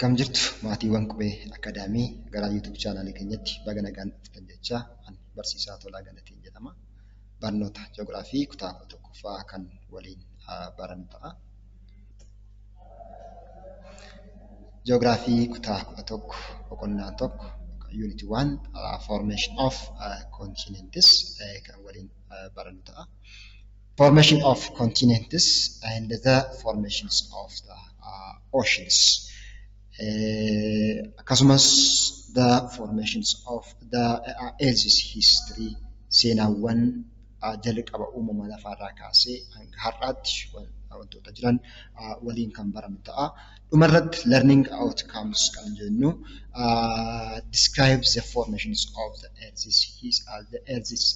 Akkam jirtu maatiiwwan qubee akaadaamii gara YouTube chaanaalii keenyatti baga nagaan dhuftan jecha ani barsiisaa Tolaa Galateen jedhama. Barnoota Ji'oogiraafii kutaa 11ffaa kan waliin barannu ta'a. Ji'oogiraafii kutaa 11 boqonnaa 1 Unit 1 Formation of Continents kan waliin barannu ta'a. Formation of continents and the formations of the oceans. Akkasumas the formations of the Earth's history seenaawwan jalqaba uumama lafaarraa kaasee hanga har'aatti wantoota jiran waliin kan barannu ta'a. Dhumarratti learning outcomes kan jennu describes the formations of the Earth's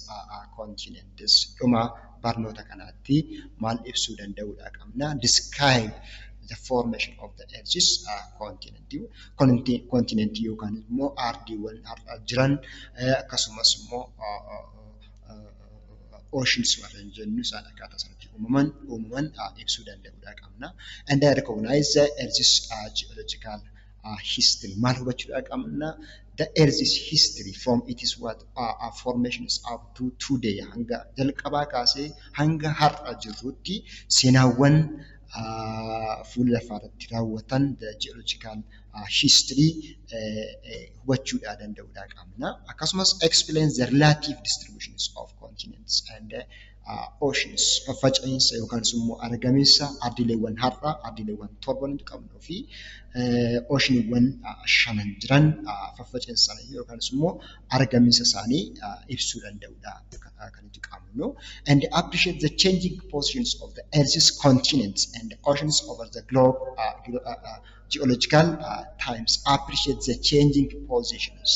continents. Dhuma barnoota kanaatti maal ibsuu danda'uudha qabna. Describe the formation of the Earth's continent yookaan immoo ardiiwwan har'a jiran akkasumas immoo oceans warreen jennu isaan akkaataa sanatti uumaman ibsuu danda'uudha qabna. And I recognize the Earth's geological history. Maal hubachuudha qabna? The Earth's history from its formations up to today hanga jalqabaa kaasee hanga har'a jirrutti seenaawwan fuula lafaarratti raawwatan the geological history hubachuudha danda'uudha qabna. Akkasumas explain the relative distributions of continents and oceans. Faca'insa yookaan immoo argaminsa ardiileewwan har'a ardiileewwan torban qabnuu fi oceaniiwwan shanan jiran faca'insa yookaan immoo argaminsa isaanii ibsuu danda'uudha kan itti qabnu. And appreciate the changing positions of the Earth's continents and oceans over the globe. Geological times appreciate the changing positions.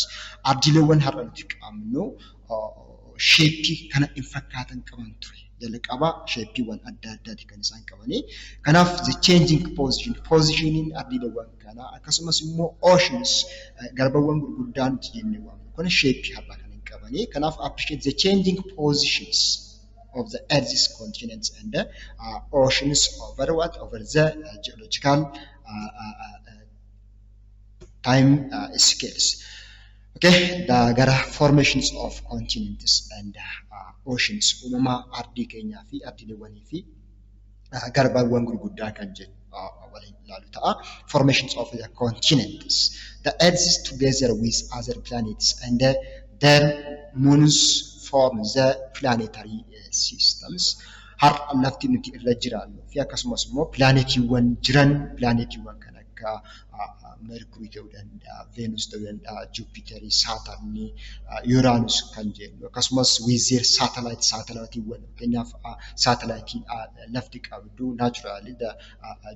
Ardiileewwan har'a nuti qabnu sheepii kana hin fakkaatan qaban ture. Jalqaba sheepiiwwan adda addaati kan isaan qabanii. Kanaaf the changing positioning ardiileewwan kana akkasumas immoo oceans garbawwan gurguddaan jennee waamnu kun sheepii har'a kan hin qabanii. Kanaaf appreciate the changing positions of the Earth's continents and the oceans over the geological time scales. Okay, the gara formations of continents and oceans uumama ardii keenyaa fi ardiileewwanii fi garbawwan gurguddaa kan jedhu waliin ilaalu ta'a. Formations of the continents. The Earth is together with other planets and their moons form the planetary systems. Har'a lafti nuti irra jiraannu fi akkasumas immoo plaanetiiwwan jiran plaanetiiwwan kan akka Mercury ta'uu danda'a, Venus ta'uu danda'a, Jupiter, Saturn, Uranus kan jennu akkasumas with their satelliitiiwwan fakkeenyaaf saatalaayitiin lafti qabdu naturally the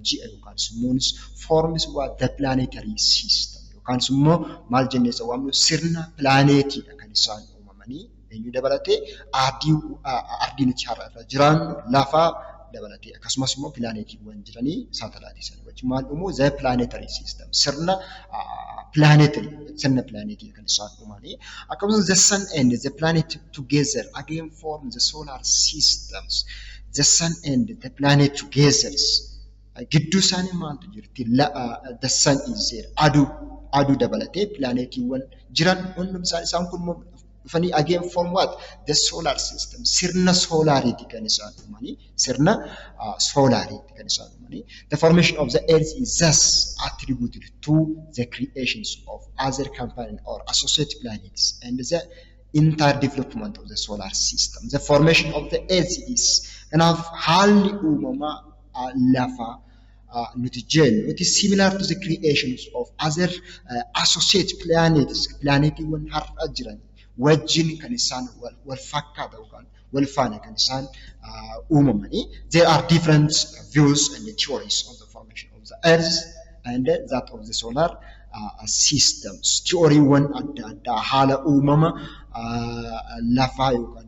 ji'a yookaan moons forms the planetary system yookaan immoo maal jennee isa waamnu sirna plaaneetiidha kan isaan uumamanii. Eenyu dabalatee ardii nuti har'a irra jiraannu lafa dabalatee akkasumas immoo pilaanetiiwwan jiranii saatalaayitii isaanii wajjin maal uumu the planetary system sirna plaanetii kan isaan uumanii. Akkasumas the sun and the planet together again form the solar systems. The sun and the planet together gidduu isaanii maaltu jirti? The sun is there. Aduu dabalatee pilaanetiiwwan jiran hundumti isaan kun dhufanii again form what? The solar system. Sirna soolaariiti kan isaan uumanii. The formation of the Earth is thus attributed to the creations of other companion or associated planets and the interdevelopment of the solar system. The formation of the Earth is kanaaf haalli uumama lafa nuti jennu it is similar to the creations of other associated planets. Planetiiwwan har'a jiran wajjin kan isaan wal fakkaata yookaan wal faana kan isaan uumamanii. There are different views and theories of the formation of the Earth and that of the solar systems. Theoryiiwwan adda addaa haala uumama lafaa yookaan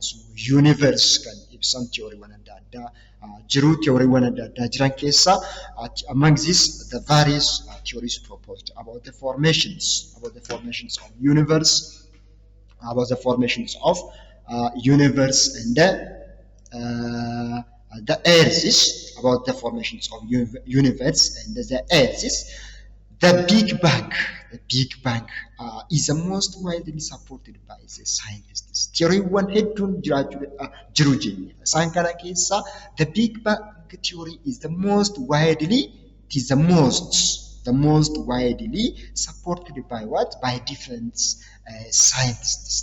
universe kan ibsan theoryiiwwan adda addaa jiru. Theoryiiwwan adda addaa jiran keessa among these the various theories proposed about the formations of universe, about the formations of universe and the Earth, about the formations of universe and the Earth. The Big Bang is the most widely supported by the scientists. Theoryawwan hedduun jiru jenna. Isaan kana keessa the Big Bang theory is the most widely supported by what? By different scientists.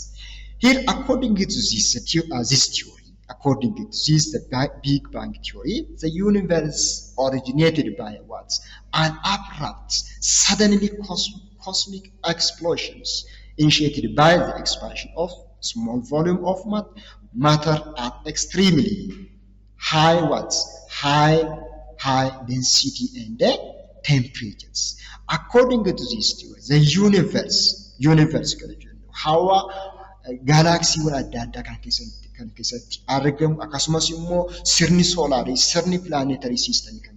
Here, according to this theory, according to this the Big Bang theory, the universe originated by what? An abrupt, suddenly cosmic explosions initiated by the expansion of small volume of matter at extremely high what? High density and temperatures. According to this theory, the universe kana jennu hawa gaalaksiiwwan adda addaa kan keessatti argamu akkasumas immoo sirni soolaarii sirni pilaanetarii siistemii kan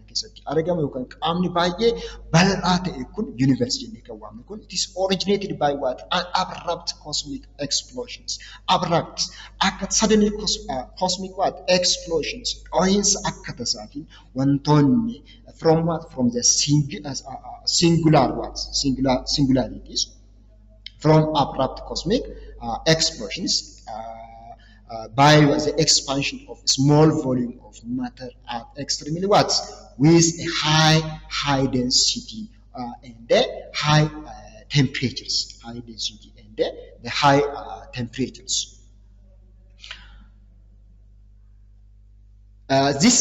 keessatti argamu yookaan qaamni baay'ee bal'aa ta'e kun universe jennee kan waamnu kun it is originated by what? An abrupt cosmic explosions. Abrupt akka suddenly cosmic what? Explosions. Dhohiinsa akka tasaatiin wantoonni from what? From the singularities from abrupt cosmic explosions by the expansion of small volume of matter at extremely what? With a high density and high temperatures. High density and the high temperatures. This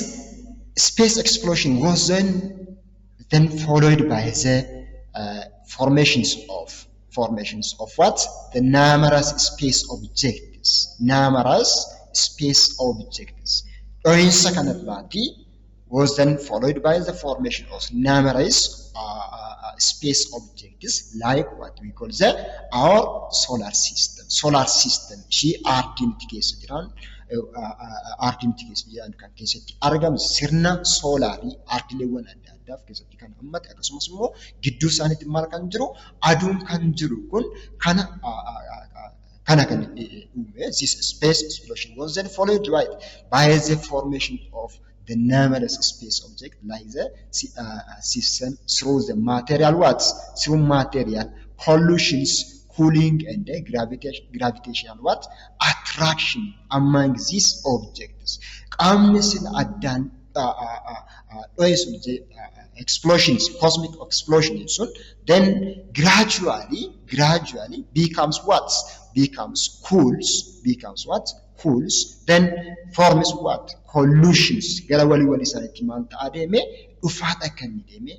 space explosion was then followed by the formations of what? The numerous space objects. Dhohiinsa kanarraati was then followed by the formation of numerous space objects like what we call our solar system. Ishii ardiitti keessa jiran kan keessatti argamu sirna soolaarii ardiileewwan adda addaaf keessatti kan hammate akkasumas immoo gidduu isaaniitti maal kan jiru aduun kan jiru kun kana kan uume. This space explosion was then followed by the formation of the numerous space objects like the system through the material collisions, cooling and gravitational attraction among these objects. Qaamni sin addaan explosions, cosmic explosions, then gradually becomes what? Becomes cools, then forms what? Collisions. Gara walii isaaniitti maal ta'a deeme dhufaadha kan deeme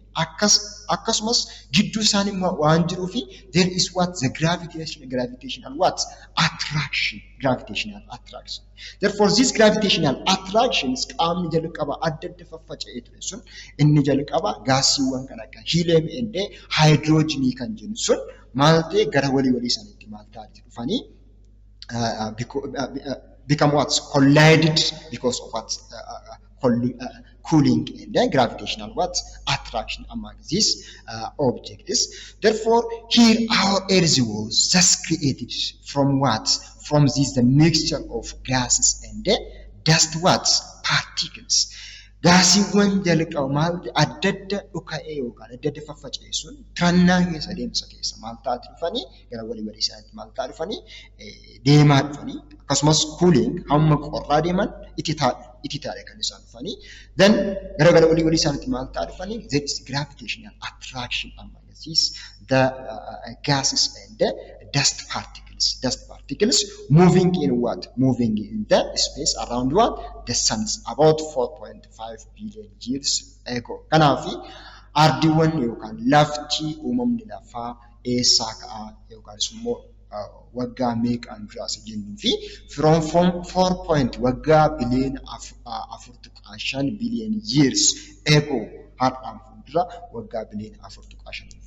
akkasumas gidduu isaanii waan jiruufi there is what? The gravitational what? Attraction. Therefore this gravitational attractions qaamni jalqaba adda faffaca'ee ture sun inni jalqaba gaasiiwwan kan akka helium and hydrogen kan jennu sun maal ta'e gara walii isaaniitti maal ta'a dhufanii become what? Collided because of what? Cooling and then gravitational what? Attraction among these objects. Therefore, here our Earth was just created from what? From this the mixture of gases and dust what? Particles. Gaasiiwwan jalqaba maal adda dhuka'ee yookaan adda faffaca'ee sun turannaa keessa deemsa keessa maal ta'a dhufanii gara walii isaaniitti maal ta'a dhufanii deemaa dhufanii akkasumas cooling hamma qorraa deeman itti taa'e kan isaan dhufanii then gara walii isaaniitti maal ta'a dhufanii there is gravitational attraction among these the gases and the dust particles moving in what? Moving in the space around what? The sun about 4.5 billion years ago. Kanaafi ardiiwwan yookaan lafti uumamni lafaa eessaa ka'aa yookaan immoo waggaa meeqaan duraasa jennuu fi from 4 waggaa biliyoona 4.5 billion years ago har'aan fuuldura waggaa biliyoona 4.5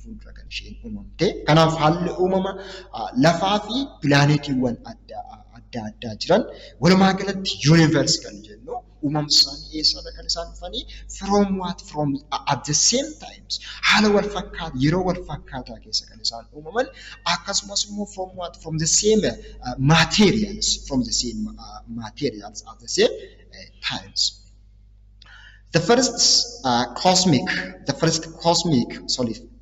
fuuldura kan isheen uumamte. Kanaaf haalli uumama lafaa fi pilaanetiiwwan adda jiran walumaa galatti universe kan jennu uumamsaan eessadha kan isaan dhufanii from at the same times haala wal fakkaata yeroo wal fakkaataa keessa kan isaan uumaman akkasumas immoo from the same materials at the same times. The first cosmic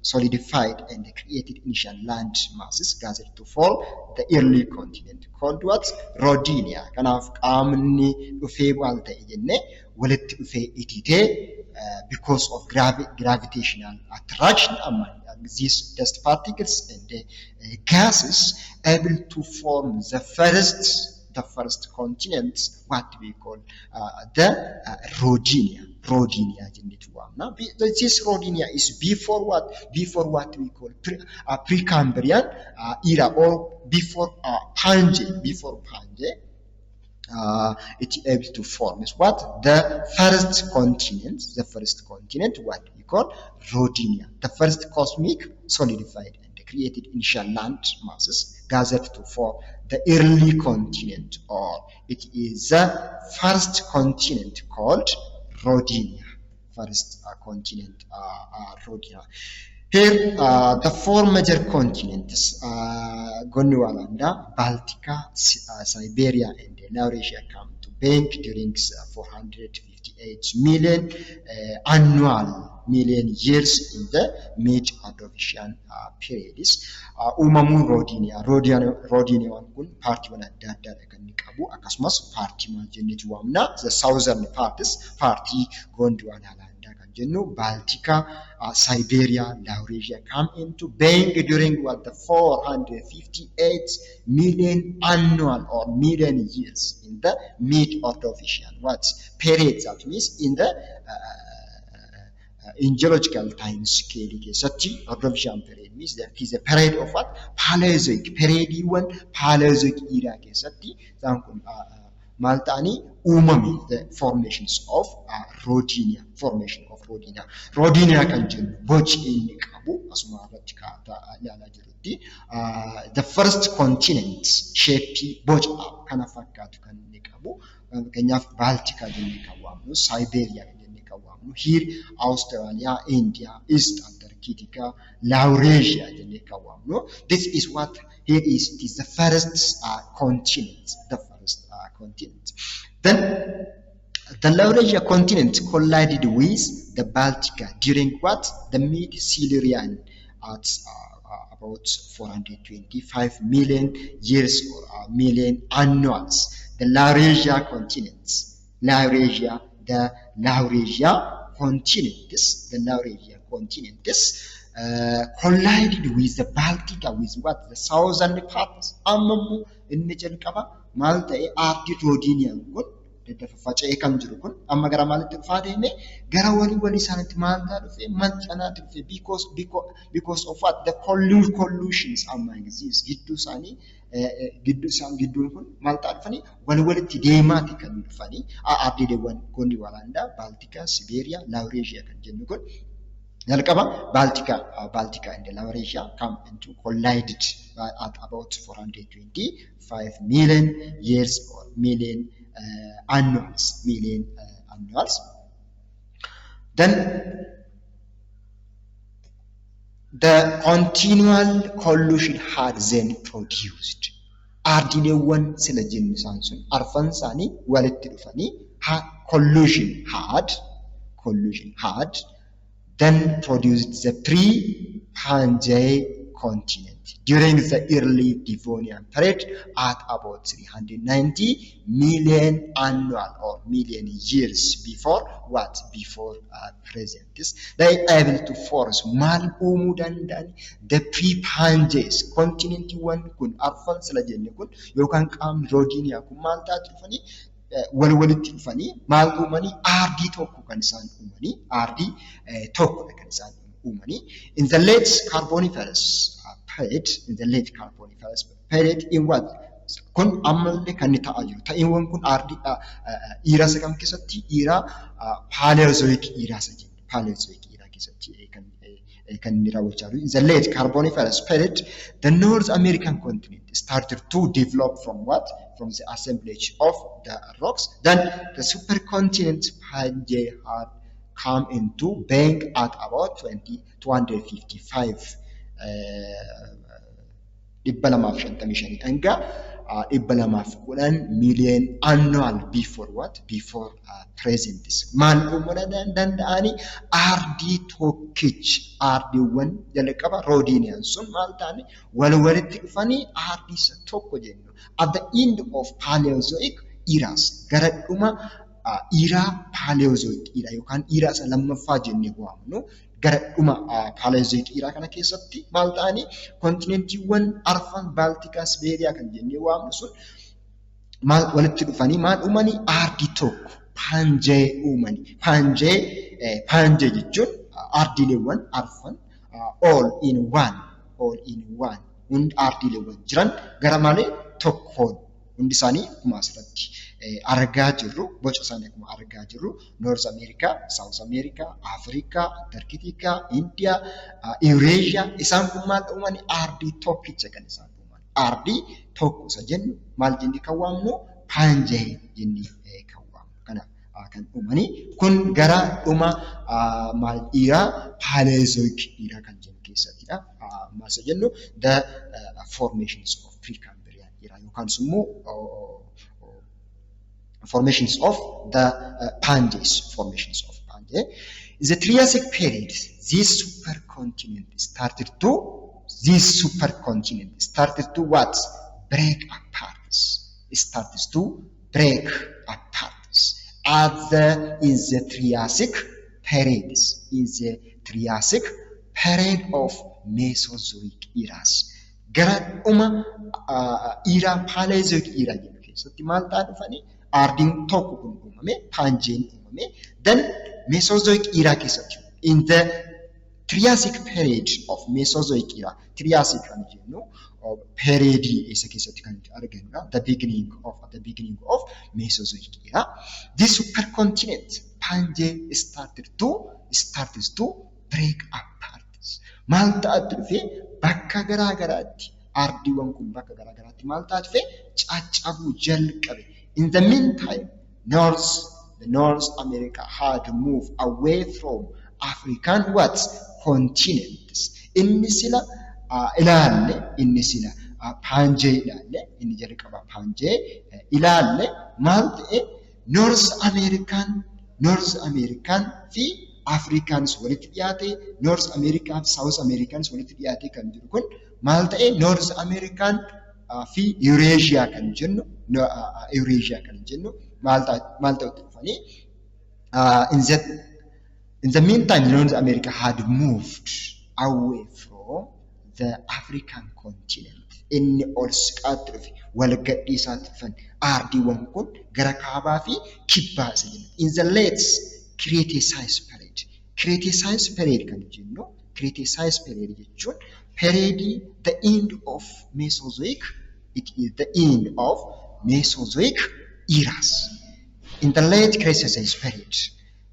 solidified and created initial land masses gathered to form the early continent called what? Rodinia. Kanaaf qaamni dhufee maal ta'e jennee walitti dhufee ititee because of gravitational attraction these dust particles and gases able to form the first continent, what we call the Rodinia. Rodinia jennetu waamna. This Rodinia is before what? Before what we call Precambrian era or before Pange. Before Pange. It's able to form is what? The first continent, what we call Rodinia. The first cosmic solidified and created initial land masses gathered to form the early continent, or it is the first continent called Rodinia. First continent, Rodinia. Here, the four major continents, Gondwana, Baltica, Siberia, and Laurasia come to bank during 458 million years in the mid-Ordovician periods. Uumamuun Rodinia kun paartiiwwan adda addaadha kan inni qabu. Akkasumas paartii maal jennetu waamna? The southern parts, paartii Gondwana kan jennu, Baltica, Siberia, Laurasia come into being during what? The 458 million years in the mid-Ordovician period. That means in the in geological time scale keessatti Ordovician period means that is a period of what? Paleozoic. Periodiiwwan Paleozoic era keessatti isaan kun maal ta'anii uumame, the formations of Rodinia. Rodinia kan jennu boci inni qabu asuma irratti ilaalaa jirrutti the first continent shape boca kana fakkaatu kan inni qabu. Fakkeenyaaf Baltica jennee kan waamnu, Siberia jennee kan waamnu, here Australia, India, East Antarctica, Laurasia jennee kan waamnu. This is what here is. It is the first continent. Then the Laurasia continent collided with the Baltica during what? The mid-Silurian at about 425 million years or million annuals. The Laurasia continents, the Laurasia continents collided with the Baltica with what? The southern parts. Ammamu inni jalqaba maal ta'e aardii Roodiniyaan kun faca'ee kan jiru kun amma gara maalitti dhufaa deeme? Gara walii isaaniitti maal ta'aa dhufe? Mancanaatti dhufe because of what? The collusions amma exist gidduun kun maal ta'aa dhufanii? Walitti deemaati kan dhufanii ardiileewwan Gondwana, Baltica, Siberia, Laurasia kan jennu kun jalqaba Baltica and Laurasia come into collided at about 425 million years or million annuals. Then the continual collusion had then produced ardiileewwan sila jennu isaan sun arfan isaanii walitti dhufanii collusion had then produced the pre-Pangaea continent during the early Devonian period at about 390 million years before what? Before present. They are able to force mal uumuu danda'an the pre-Pangaean continent kun arfan sila jenne kun yookaan qaamni Rodinia kun maal ta'aa dhufanii walitti dhufanii maal uumanii? Aardii tokko kan isaan uumanii. In the late Carboniferous period in what? Kun ammallee kan inni ta'aa jiru. Ta'iiwwan kun aardii era isa kam keessatti? Era Paleozoic era keessatti kan inni raawwachaa jiru. In the late Carboniferous period, the North American continent started to develop from what? From the assemblage of the rocks. Then the supercontinent Pangaea had come into being at about 255 255 hanga 210 million annual before what? Before present. Maal uumuu danda'ani ardii tokkichi ardiiwwan jalqaba roodiiniyaan sun maal ta'ani walitti dhufanii ardii isa tokko jennu. At the end of Paleozoic eras gara dhuma era Paleozoic era yookaan era isa lammaffaa jennee waamnu gara dhuma Paleozoic era kana keessatti maal ta'ani kontinentiiwwan arfan Baltikaa Sibeeriyaa kan jennee waamnu sun maal walitti dhufanii maal uumanii ardii tokko Panjee uumanii. Panjee jechuun ardiileewwan arfan all in one hundi ardiileewwan jiran gara malee tokkoon hundi isaanii akkuma asirratti argaa jirru boca isaanii akkuma argaa jirru North America, South America, Africa, Antarctica, India, Eurasia isaan kun maal uumanii ardii tokkicha kan isaan uuman. Ardii tokko isa jennu maal jennee kan waamnu Panjee jennee kan waamnu. Kanaaf kan uumanii kun gara dhuma maal era Paleozoic era kan jennu keessattidha. Maal isa jennu the formations of Precambrian era yookaan immoo formations of the Pangees, formations of Pangaea. In the Triassic period, this supercontinent started to what? Break apart. It started to break apart. In the Triassic period of Mesozoic eras. Gara dhuma era Paleozoic era jennu keessatti maal ta'aa dhufanii ardiin tokko kun uumame, Panjeen uumame, then Mesozoic era keessatti in the Triassic period of Mesozoic era, Triassic kan jennu period isa keessatti kan argamudha, the beginning of Mesozoic era. This supercontinent Pangaea started to break apart. Maal ta'aa dhufee bakka garaa garaatti ardiiwwan kun bakka garaa garaatti maal ta'aa dhufee caccabuu jalqabe. In the meantime, North America had moved away from African what? Continents. Inni sila Panjee ilaalle, inni jalqaba Panjee ilaalle maal ta'e North American fi Africans walitti dhiyaate, North American fi South Americans walitti dhiyaate kan jiru kun maal ta'e North American fi Eurasia kan jennu maal ta'utti dhufanii in the meantime North America had moved away from the African continent. Inni ol siqaatti dhufe wal gadhiisaatti dhufan ardiiwwan kun gara kaabaa fi kibbaa isa jenna. In the late Cretaceous period kan jennu Cretaceous period jechuun period the end of Mesozoic. It is the end of Mesozoic eras. In the late Cretaceous period,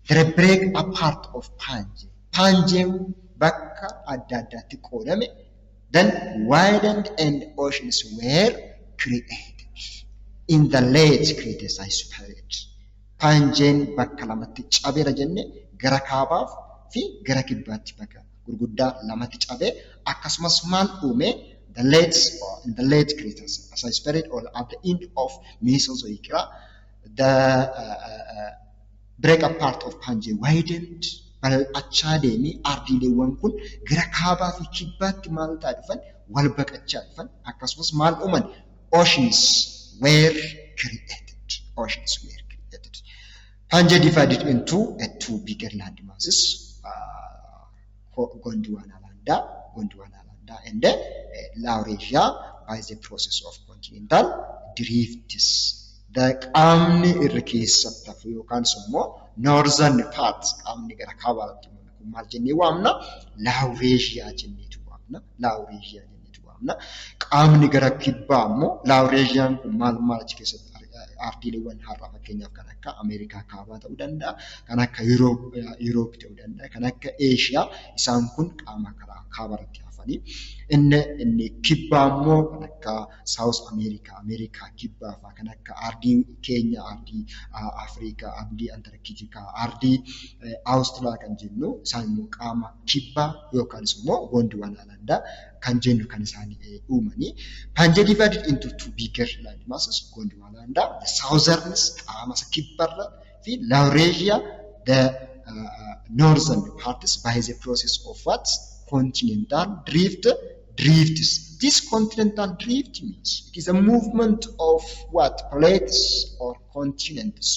the break apart of Pangaea bakka adda addaatti qoodame, then widened and oceans were created. In the late Cretaceous period, Pangaea bakka lamatti cabeera jenne gara kaabaaf fi gara kibbaatti bakka gurguddaa lamatti cabee akkasumas maal uume in the late Cretaceous period or at the end of Mesozoic era, the break apart of Pangaea widened bal'achaa deemee ardiileewwan kun gara kaabaa fi kibbaatti maal ta'aa dhufan wal baqachaa dhufan akkasumas maal uuman oceans were created. Pangaea divided into two bigger land masses, Gondwana and Laurasia by the process of continental drifts. The qaamni irra keessatti hafu yookaan immoo northern part qaamni gara kaabaatti kun maal jennee waamna? Laurasia jenneetu waamna. Qaamni gara kibbaa immoo Laurasiaan kun maal achi keessatti ardiileewwan har'a fakkeenyaaf kan akka Ameerikaa kaabaa ta'uu danda'a, kan akka Yuuroop ta'uu danda'a, kan akka Eeshiyaa isaan kun qaama karaa kaabaatti hafan dhufanii. Inni kibbaa immoo kan akka South America, America kibbaa fa'aa kan akka ardii Keenya, ardii Afrikaa, ardii Antarktikaa, ardii Awustiraaliyaa kan jennu isaan immoo qaama kibbaa yookaanis immoo Gondwanaland kan jennu kan isaan uumanii. Can be divided into two bigger land masses, Gondwanaland, the southern qaama isa kibbarra fi Laurasia, the northern parts by the process of what? Continental drifts. This continental drift means it is a movement of what? Plates or continents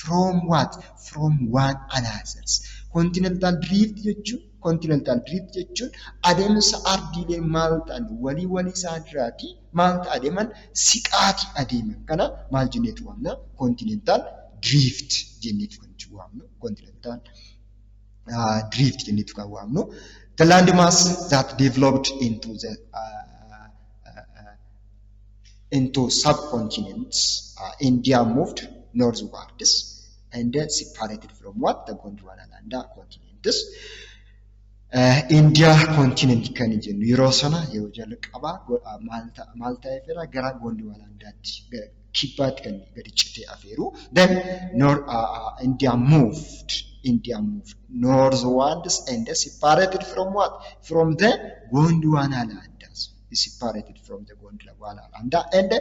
from what? From one another. Continental drift jechuun adeemsa ardiilee maal ta'an walii isaaniirraati maal ta'an adeeman siqaatii adeeman kana maal jenneetu waamna? Continental drift jenneetu kan waamnu. Continental drift jenneetu kan waamnu. The landmass that developed into subcontinents, India moved northwards and then separated from what? The Gondwanaland continents. India continent kan jennu yeroo sana yoo jalqabaa maal ta'eefira gara Gondwanalandaatti gara kibbaatti kan gadi citee afeeru. Then India moved northwards and separated from what? From the Gondwanaland. Separated from the Gondwanaland. And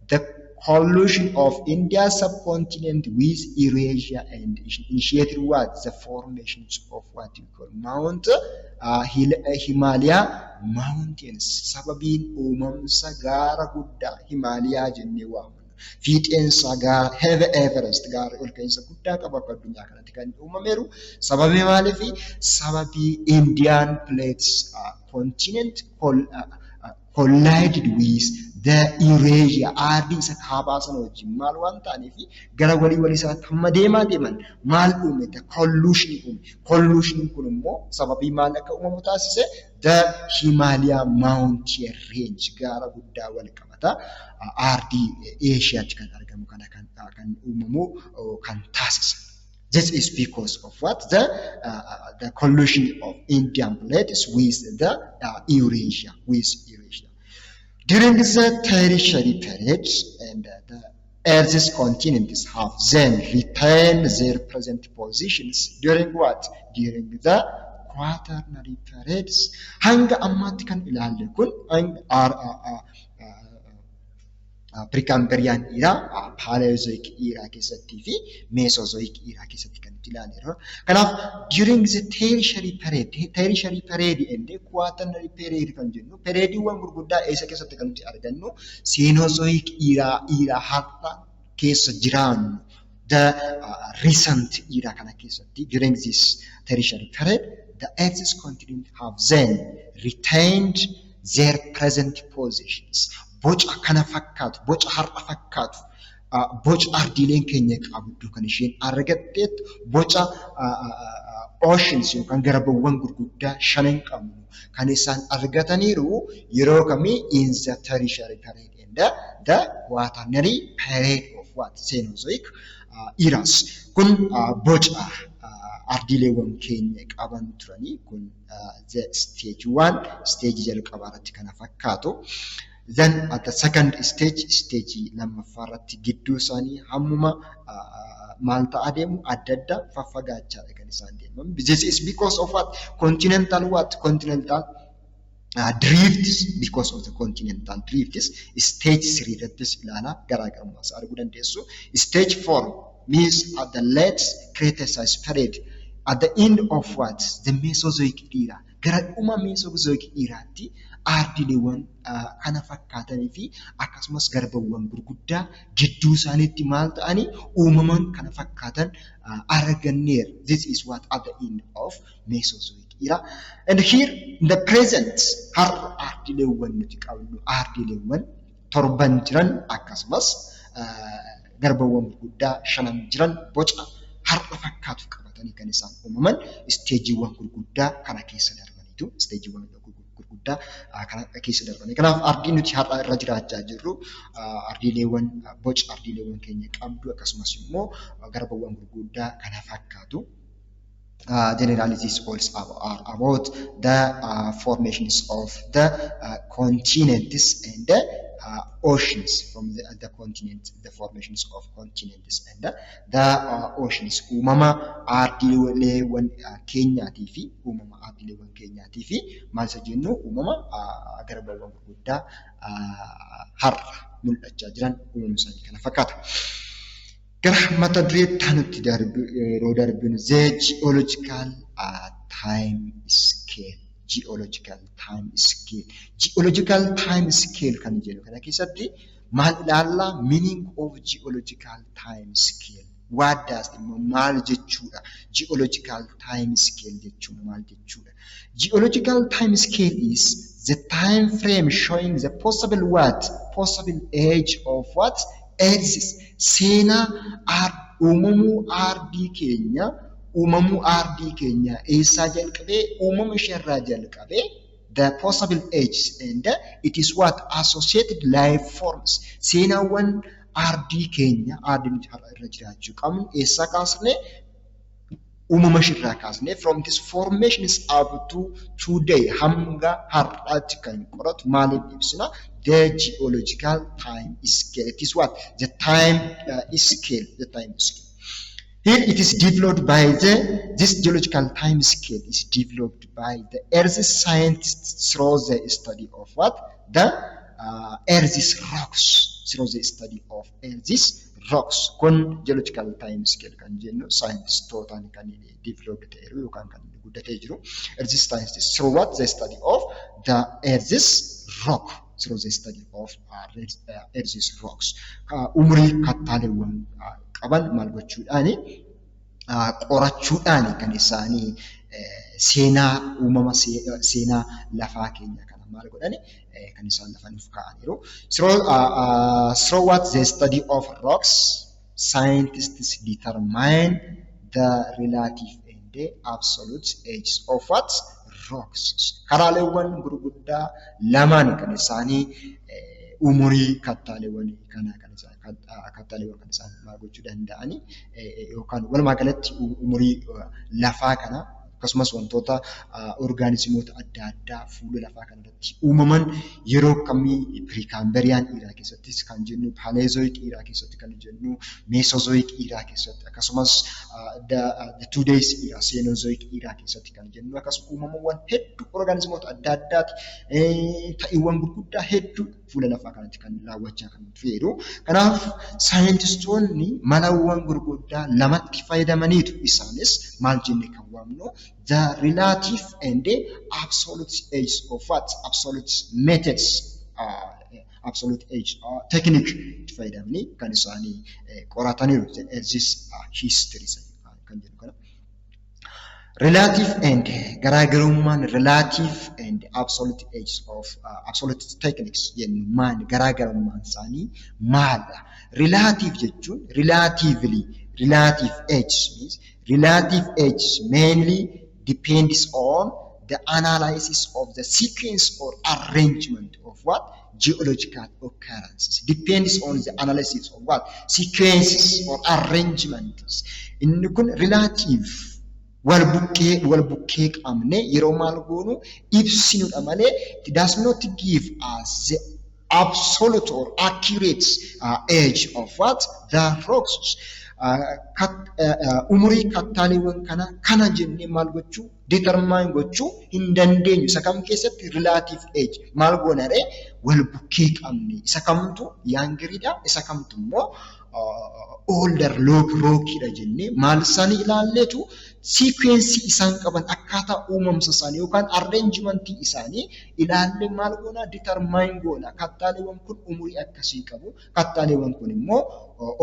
the collision of India's subcontinent with Eurasia and initiated what? The formations of what we call Himalaya mountains. Sababiin uumamsa gaara guddaa Himalaya jennee waamna. Fiixeensa gaara Everest gaara ol ka'iinsa guddaa qaba akka addunyaa kanatti kan uumameeru. Sababii maaliifi? Sababii Indian plates continent collided with the Eurasia, ardii isa kaabaa sana wajjin maal waan ta'aniif gara walii isaatti hamma deeman maal uume? The collusion uume. Collusion kun immoo sababii maal akka uumamu taasise? The Himalaya mountain range gaara guddaa wal qabata ardii Asiyaatti kan argamu kana kan uumamu kan taasise. This is because of what? The collision of Indian plates with the Eurasia. During the Tertiary period, and the Earth's continents have then retained their present positions during what? During the Quaternary periods. Hanga ammatti kan ilaalle kun Precambrian era, Paleozoic era keessattii fi Mesozoic era keessatti kan itti ilaalleerra. Kanaaf during the Tertiary period and Quaternary period kan jennu periodiiwwan gurguddaa eessa keessatti kan nuti argannu? Cenozoic era har'a keessa jiraannu. The recent era kana keessatti during this Tertiary period, the Earth's continents have then retained their present positions. Boca kana fakkaatu, boca har'a fakkaatu, boca ardiileen keenya qabdu kan isheen argatteet boca oceans yookaan garabawwan gurguddaa shanan qabnu kan isaan argataniiru yeroo kamii? In the Tertiary period and the Quaternary period of what? Cenozoic eras. Kun boca ardiileewwan keenya qaban turanii kun the stage 1 stage jalqabaa irratti kana fakkaatu. Then at the second stage lammaffaa irratti gidduu isaanii hammuma maal ta'aa deemu adda adda faffagaachaadha kan isaan deeman. This is because of what? Continental drifts. Because of the continental drifts, stage 3 irrattis ilaalaa garaagarummaa isaa arguu dandeessu. Stage 4 means at the late Cretaceous period, at the end of what? The Mesozoic era. Gara dhuma Mesozoic eraatti ardiileewwan kana fakkaatanii fi akkasumas garbawwan gurguddaa gidduu isaaniitti maal ta'anii uumaman kana fakkaatan arganneerra. This is what at the end of Mesozoic era. And here in the present har'a ardiileewwan nuti qabnu ardiileewwan torban jiran akkasumas garbawwan gurguddaa shanan jiran boca har'a fakkaatu qabatanii kan isaan uumaman isteejiiwwan gurguddaa kana keessa darbaniitu. Isteejiiwwan gurguddaa kana keessa darbanii. Kanaaf ardiin nuti har'a irra jiraachaa jirru ardiileewwan boca ardiileewwan keenya qabdu akkasumas immoo garbawwan gurguddaa kana fakkaatu. Generally this is about the formations of the continents and the oceans from the continent, the formations of continents and the oceans. Uumama ardiiwwan keenyaatii fi uumama ardiiwwan keenyaatii fi maal isa jennu uumama garbaawwan gurguddaa har'a mul'achaa jiran uumama isaanii kana fakkaata. Gara mata dureetti nutti yeroo darbinu the geological time scale. Geological time scale. Geological time scale kan jedhu kana keessatti maal ilaalla? Meaning of geological time scale. What does it mean? Maal jechuudha? Geological time scale jechuun maal jechuudha? Geological time scale is the time frame showing the possible what? Possible age of what? Earth. Seenaa uumamuu ardii keenya eessaa jalqabee uumama isheerraa jalqabee the possible age and it is what associated life forms. Seenaawwan ardii keenya ardiin irra jiraachuu qabnu eessaa kaasne uumama isheerraa kaasne from this formation is up to today hanga har'aatti kan qoratu maaliif ibsina? The geological time scale. It is what? The time scale. The time scale. Here it is developed by this geological time scale is developed by the earth scientists through the study of what? The earth's rocks. Through the study of earth's rocks. Kun geological time scale kan jennu scientistotaan kan developed ta'eeru yookaan kan guddatee jiru. Earth scientists through what? The study of the earth's rock. Through the study of earth's rocks. Umurii kattaaleewwan qaban maal gochuudhaani qorachuudhaani kan isaanii seenaa uumama seenaa lafaa keenya kana maal godhani kan isaan lafaniif kaa'aniiru. Through what? The study of rocks, scientists determine the relative and the absolute ages of what? Rocks. Karaaleewwan gurguddaa lamaan kan isaanii umurii kattaaleewwan kana kan isaan maal gochuu danda'ani yookaan walumaa galatti umurii lafaa kana akkasumas wantoota orgaanizimoota adda addaa fuula lafaa kanarratti uumaman yeroo kamii piriikaamberiyaan dhiiraa keessattis kan jennu paaleezoik dhiiraa keessatti kan jennu meesozoik dhiiraa keessatti akkasumas the two days dhiiraa seenozoik dhiiraa keessatti kan jennu akkasumas uumamawwan hedduu orgaanizimoota adda addaati ta'iiwwan gurguddaa hedduu fuula lafaa kanatti kan raawwachaa kan jiru. Kanaaf saayintistoonni malawwan gurguddaa lamatti fayyadamaniitu isaanis maal jennee kan waamnu the relative and the absolute age of what? Absolute methods, absolute age technique itti fayyadamanii kan isaanii qorataniiru. This history kan jedhu kana. Relative and garaagarummaan relative and absolute age of absolute techniques jennu maal garaagarummaan isaanii maala? Relative jechuun relative age means relative age mainly depends on the analysis of the sequence or arrangement of what? Geological occurrences. Depends on the analysis of what? Sequences or arrangements. Inni kun relative wal bukkee qabne yeroo maal goonu ibsinudha malee it does not give us the absolute or accurate age of what? The rocks. Umurii kattaaleewwan kana jennee maal gochuu determine gochuu hin dandeenyu. Isa kam keessatti relative age maal goonare wal bukkee qabne isa kamtu youngeriidha isa kamtu immoo older rookiidha jennee maal isaanii ilaalleetu sequence isaan qaban akkaataa uumamsa isaanii yookaan arrangementii isaanii ilaallee maal goona determine goona. Kattaaleewwan kun umurii akkasii qabu kattaaleewwan kun immoo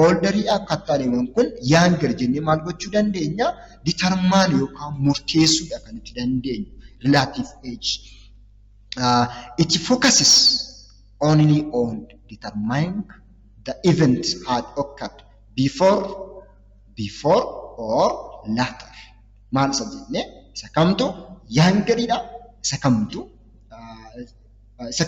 olderiidha kattaaleewwan kun younger jennee maal gochuu dandeenya determine yookaan murteessuudha kan itti dandeenyu relative age. It focuses only on determining the event had occurred before or later. Maal isa jennee isa kamtu youngeriidha isa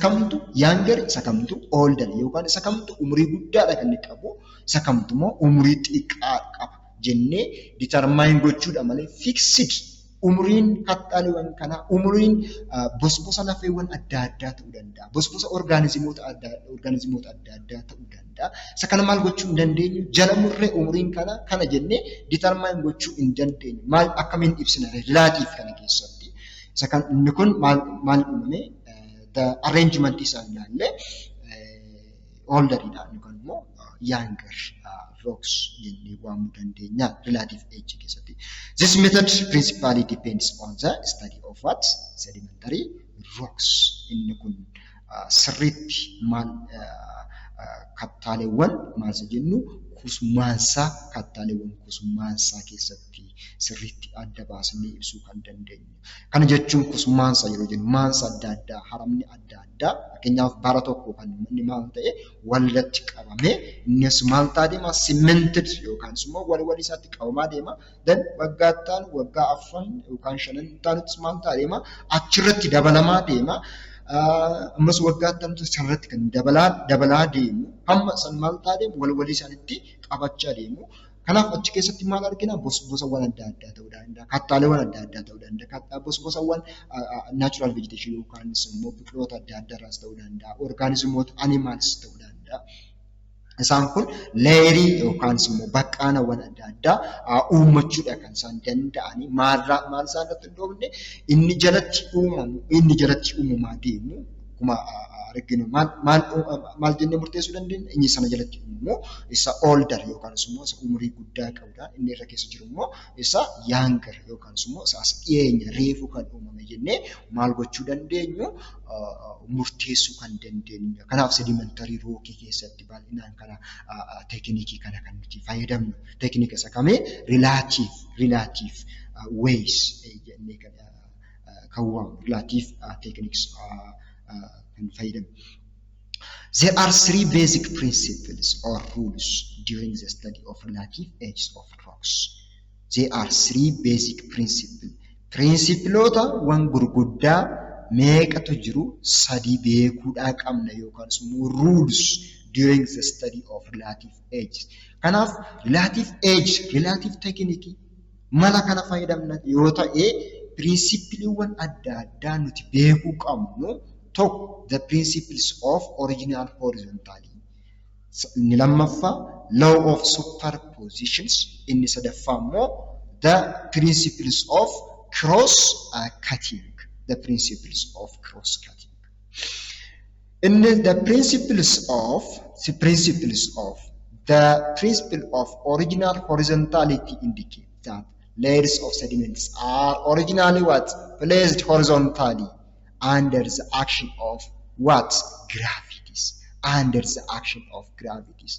kamtu younger isa kamtu older yookaan isa kamtu umurii guddaadha kan inni qabu isa kamtu immoo umurii xiqqaa qaba jennee determine gochuudha malee fixed umuriin kattaaleewwan kanaa, umuriin bosbosa lafeewwan adda addaa ta'uu danda'a. Bosbosa orgaanizimoota adda addaa ta'uu danda'a. Isa kana maal gochuu hin dandeenyu? Jala murree umuriin kana jennee determine gochuu hin dandeenyu. Maal akkamiin ibsina relaatiif kana keessatti? Isa kan inni kun maal uumame? The arrangement isaan ilaallee olderiidha. Inni kun immoo younger rocks jennee waamuu dandeenya relative age keessatti. This method principally depends on the study of what? Sedimentary rocks. Inni kun sirriitti maal kattaaleewwan maal jennu kattaaleewwan kusummaansaa keessatti sirriitti adda baasnee ibsuu kan dandeenyu. Kana jechuun kusummaansaa yeroo jennu maansa adda addaa, haramni adda addaa fakkeenyaaf bara tokko kan inni maal ta'e walitti qabamee innis maal ta'a deema cemented yookaan immoo wal isaatti qabamaa deema. Then waggaattaan waggaa 4 yookaan 5 taanutti maal ta'a deema achirratti dabalamaa deema. Ammas waggaattaan sarratti kan dabalaa deemu hamma san maal ta'a deemu wal isaanitti qabachaa deemu. Kanaaf achi keessatti maal argina? Bosbosawwan adda addaa ta'uu danda'a. Kattaaleewwan adda addaa ta'uu danda'a. Bosbosawwan natural vegetation yookaan immoo biqiloota adda addaarraas ta'uu danda'a. Orgaanizimoota animals ta'uu danda'a. Isaan kun leerii yookaan immoo baqqaanawwan adda addaa uummachuudha kan isaan danda'anii maal isaan irratti hin dhoofne inni jalatti uumamaa deemu akkuma arginu maal jennee murteessuu dandeenya? Inni sana jalatti immoo isa older yookaan immoo isa umurii guddaa qabudha. Inni irra keessa jiru immoo isa younger yookaan immoo isa dhiyeenya reefu kan uumame jennee maal gochuu dandeenyu? Murteessuu kan dandeenyu. Kanaaf sedimentary rookii keessatti baay'inaan kana teekniikii kana kan nuti fayyadamnu. Teekniika isa kamii? Relative ways jennee kan waamu relative techniques kan fayyadamu. There are 3 basic principles or rules during the study of relative ages of rocks. There are 3 basic principles. Principloota wan gurguddaa meeqatu jiru? 3 beekuudhaa qabna yookaan immoo rules during the study of relative ages. Kanaaf relative technique mala kana fayyadamna yoo ta'e principleewwan adda addaa nuti beekuu qabnu. Tokko the principles of original horizontally. Inni lammaffaa law of superpositions. Inni sadaffaa immoo the principles of cross cutting. The principles of cross cutting. The principle of original horizontality indicates that layers of sediments are originally what? Placed horizontally under the action of what? Gravities. Under the action of gravities.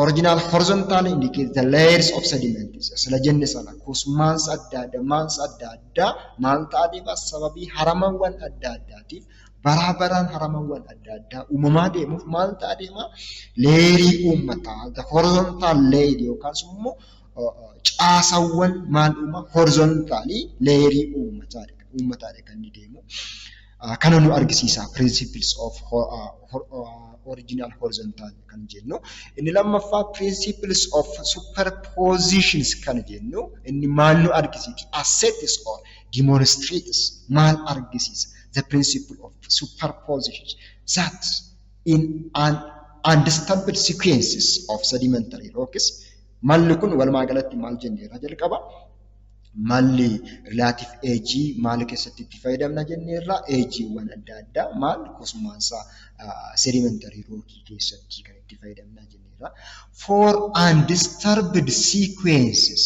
Original horizontal indicates the layers of sediments. Sila jenne sana kusmaansa adda addaa maansa adda addaa maal ta'aniif sababii haramawwan adda addaatiif barabaraan haramawwan adda addaa uumamaa deemuuf maal ta'a deema? Leerii uummataa the horizontal layer yookaan immoo caasawwan maal uuma? Horizontally leerii uummataadha kan inni deemu. Kana nu argisiisa principles of original horizontal kan jennu. Inni lammaffaa principles of superpositions kan jennu. Inni maal nu argisiisa? Asserts or demonstrates maal argisiisa? The principle of superpositions that in undisturbed sequences of sedimentary rocks. Malli kun walumaa galatti maal jenneerra jalqaba? Malli relative age maal keessatti itti fayyadamna jenneerra? Ageewwan adda addaa maal kusmaansa sedimentary rockii keessatti kan itti fayyadamna jenneerra. For undisturbed sequences,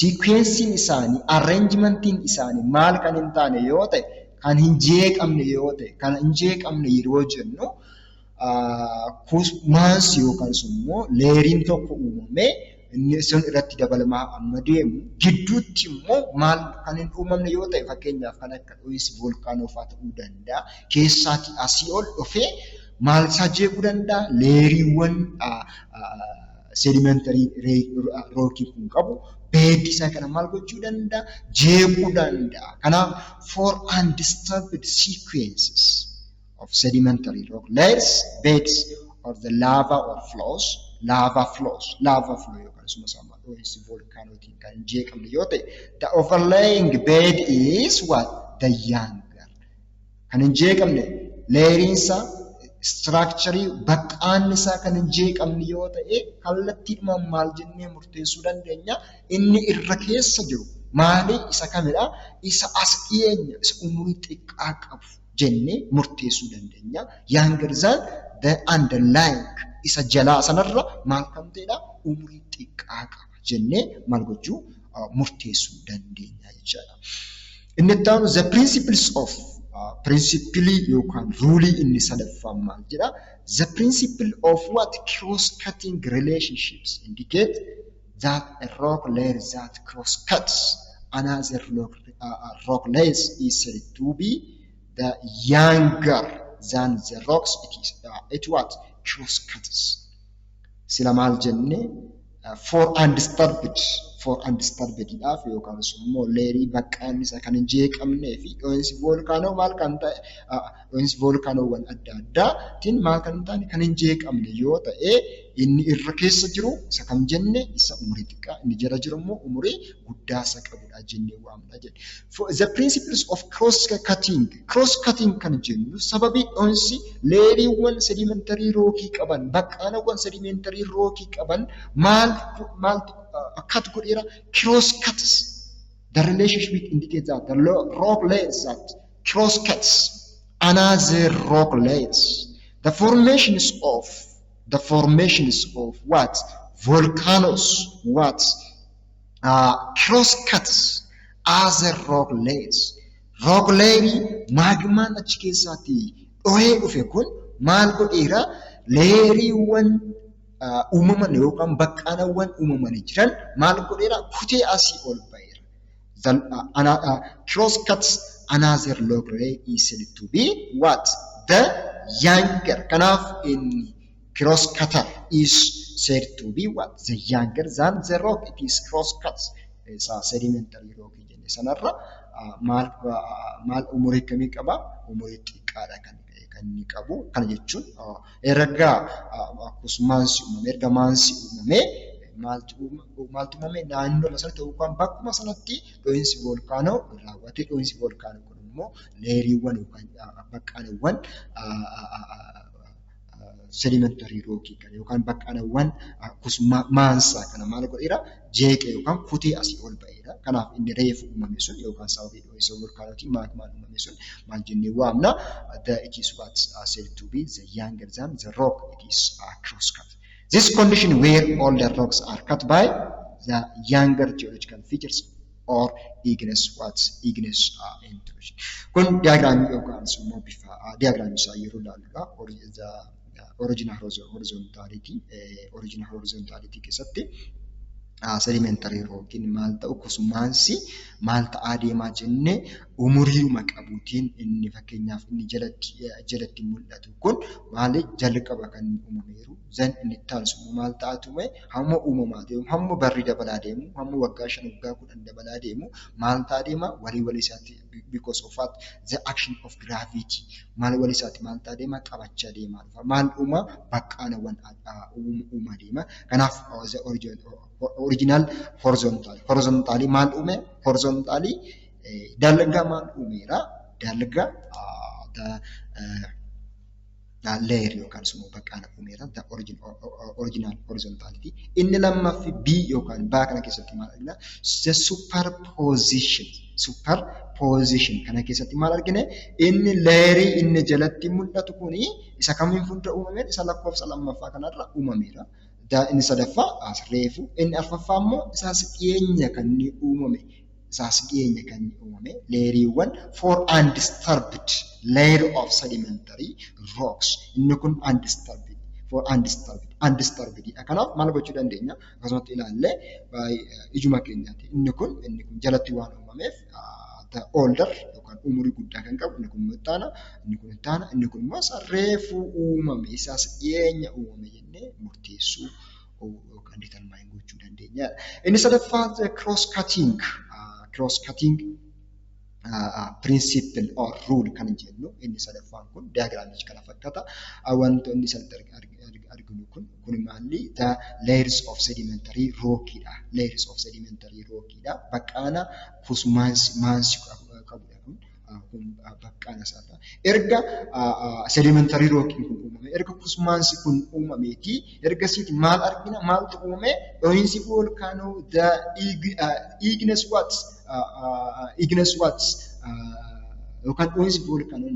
sequencing isaanii, arrangementiin isaanii maal kan hin taane yoo ta'e, kan hin jeeqamne yoo ta'e, kan hin jeeqamne yeroo jennu kusmaansi yookaan immoo leeriin tokko uumamee inni sun irratti dabalamaa amma deemu gidduutti immoo maal kan hin uumamne yoo ta'e fakkeenyaaf kan akka dho'insi volkaanoo fa'aa ta'uu danda'a. Keessaatii asii ol dhufee maal isaa jeequu danda'a? Leeriiwwan sedimentary rookii kun qabu beekni isaa kana maal gochuu danda'a? Jeequu danda'a. Kanaaf for undisturbed sequences of sedimentary rock layers, beds, or the lava or flows, lava flows yookaan suma dho'insi volkaanootiin kan hin jeeqamne yoo ta'e the overlaying bed is what the younger kan hin jeeqamne leeriinsa structurii baqqaan isaa kan hin jeeqamne yoo ta'e kallattiidhumaan maal jennee murteessuu dandeenya inni irra keessa jiru maali isa kamidha isa as dhiyeenya isa umurii xiqqaa qabu jennee murteessuu dandeenya younger than the underlying isa jalaa sanarra maal kan ta'edha umurii xiqqaa qaba jennee maal gochuu murteessuu dandeenya jechaadha. Inni itti aanu the principles of principally yookaan ruulii inni sadaffaan maal jedha the principle of what cross-cutting relationships indicate that a rock layer that cross-cuts another rock layer is said to be the younger than the rocks it what cross-cuts. Sila maal jenne for undisturbed dhaaf yookaan immoo leerii baqqaan isa kan hin jeeqamnee fi dho'insi volkaanoo maal kan ta'e dho'insi volkaanoowwan adda addaatiin maal kan hin taane kan hin jeeqamne yoo ta'e inni irra keessa jiru isa kam jenne isa umurii xiqqaa inni jala jiru immoo umurii guddaa isa qabudha jennee waamna jedhe. The principles of cross-cutting kan jennu sababii dho'insi leeriiwwan sedimentary rookii qaban baqqaanawwan sedimentary rookii qaban maal cut godheera cross-cuts. The relationship indicates that the rock layers that cross-cuts another rock layers. The formations of what volcanoes what cross-cuts other rock layers. Rock layer magmaan achi keessaati dhohee dhufe kun maal godheera leeriiwwan uumaman yookaan baqqaanawwan uumamanii jiran maal godheera kutee asii ol ba'eera. Cross-cuts another rock layer is said to be what the younger. Kanaaf inni cross-cutter is said to be what the younger than the rock it is cross-cuts. Sedimentary rock jenne sanarra maal umurii akkamii qaba umurii xiqqaadha kan inni qabu kana jechuun erga akkasumaansi uumame erga maansi uumame maaltu uumame naannoo sanatti yookaan bakkuma sanatti dho'insi volkaanoo raawwate dho'insi volkaanoo kun immoo leeriiwwan yookaan baqqaanawwan sedimentary rookii kan yookaan baqqaanawwan akkasuma maansaa kana maal godheera jeeqe yookaan kutee asii ol ba'eera. Kanaaf inni reefu uumame sun yookaan sababii dho'insa volkaanootiin maal uumame sun maal jennee waamna it is what said to be the younger than the rock it is cross-cut. This condition where all the rocks are cut by the younger geological features or igneous intrusion. Kun diagram yookaan immoo bifa diagram isaa yeroo ilaaludha original horizontality keessatti sedimentary rockiin maal ta'u kusumaansi maal ta'aa deemaa jenne umuriidhuma qabuutiin inni fakkeenyaaf inni jalatti mul'atu kun maali jalqaba kan uumameeru zan inni taansu maal ta'aa tume hamma uumamaa deemu hamma barri dabalaa deemu hamma waggaa 5 waggaa 10 dabalaa deemu maal ta'aa deema walii isaatti because of what the action of gravity maal walii isaatti maal ta'aa deema qabachaa deema maal uuma baqqaanawwan uuma deema kanaaf the original horizontally maal uume horizontally dalga maal uumeera dalga layer yookaan immoo baqqaana uumeera the original horizontality inni lammaffi b yookaan baa kana keessatti maal argina the superposition kana keessatti maal argine inni layerii inni jalatti mul'atu kuni isa kamiin funda uumame isa lakkoofsa lammaffaa kanarra uumameera. Inni sadaffaa as reefu inni arfaffaa immoo isaas dhiyeenya kan inni uumame leeriiwwan for undisturbed layer of sedimentary rocks inni kun undisturbed kanaaf maal gochuu dandeenya akkasumatti ilaallee ijuma keenyaatti inni kun jalatti waan uumameef the older yookaan umurii guddaa kan qabu inni kun immoo reefu uumame isaas dhiyeenya uumame jennee murteessuu yookaan determine gochuu dandeenya. Inni sadaffaa cross-cutting principle or rule kan jennu inni sadaffaan kun diagramichi kana fakkaata. Wantoonni asirratti arginu kun maalli the layers of sedimentary rockidha. Layers of sedimentary rockidha. Baqqaana kusmaansi qabudha kun baqqaana isaadha. Erga sedimentary rockiin kun uumame erga kusmaansi kun uumameeti ergasiiti maal argina maaltu uumame dhohiinsi volkaanoo the igneous what yookaan dhohiinsi volkaanoo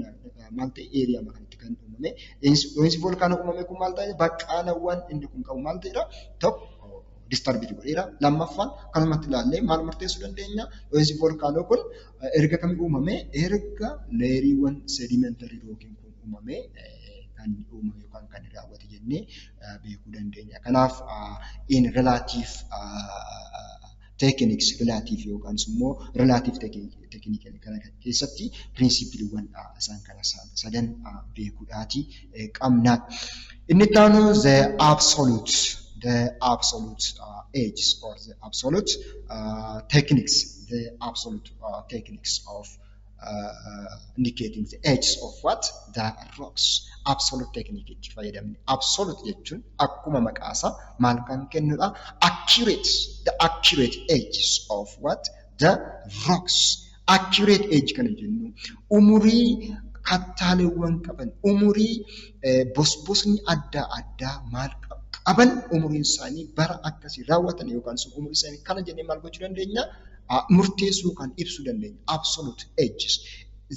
maal ta'e eeriyaa kanatti kan uumame dhohiinsi volkaanoo uumame kun maal ta'e baqqaanawwan inni kun qabu maal ta'edha tokko disturbed godheera lammaffaan kanumatti ilaallee maal murteessuu dandeenya dhohiinsi volkaanoo kun erga kamii uumame erga leeriiwwan sedimentary rockiin kun uumame kan uumame yookaan kan raawwate jennee beekuu dandeenya. Kanaaf in relative techniques relative yookaan immoo relative technique kana keessatti principleewwan isaan kana sadan beekuudhaati qabna. Inni taanu the absolute edges or the absolute techniques of indicating the edges of what the rocks. Absolute technique itti fayyadamne. Absolute jechuun akkuma maqaasa maal kan kennudha the accurate edges of what the rocks. Accurate edge kan jennu umurii kattaaleewwan qaban umurii bosbosni adda addaa maal qaban umuriin isaanii bara akkasii raawwatan yookaan sun umurii isaanii kana jennee maal gochuu dandeenya murteessuu kan ibsuu dandeenya. Absolute edges.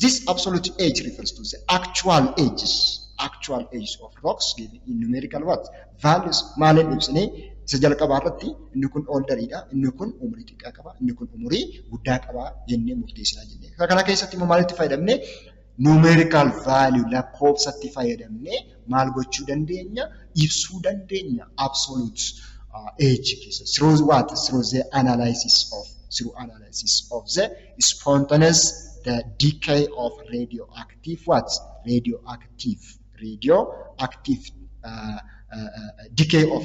This absolute age refers to the actual ages of rocks given in numerical what values maaliin ibsine isa jalqabaa irratti inni kun oldariidha inni kun umurii xiqqaa qaba inni kun umurii guddaa qaba jennee murteessinaa jennee kana keessatti immoo maalitti fayyadamne numerical value lakkoofsatti fayyadamne maal gochuu dandeenya ibsuu dandeenya absolute age keessa through the analysis of the spontaneous the decay of radioactive decay of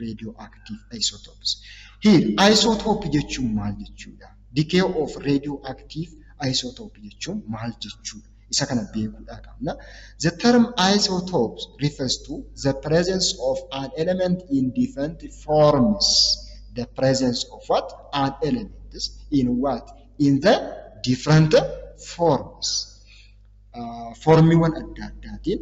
radioactive isotopes. Here isotope jechuun maal jechuudha? Decay of radioactive isotope jechuun maal jechuudha? Isa kana beekuudha qabna. The term isotopes refers to the presence of an element in different forms. The presence of what? An element in what? In the different forms. Formiiwwan adda addaatiin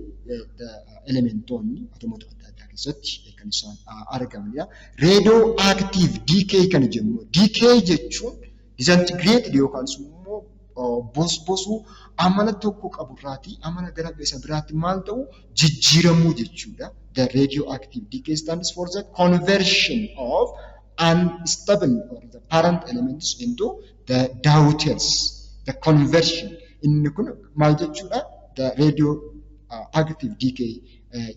elementoonni atomoota adda addaa keessatti kan isaan argamanidha. Radioactive decay kan jennu decay jechuun disintegrate yookaan immoo bosbosuu amala tokko qaburraatii amala gara isa biraatti maal ta'u jijjiiramuu jechuudha. The radioactive decay stands for the conversion of unstable or the parent elements into the daughters. The conversion inni kun maal jechuudha? The radioactive decay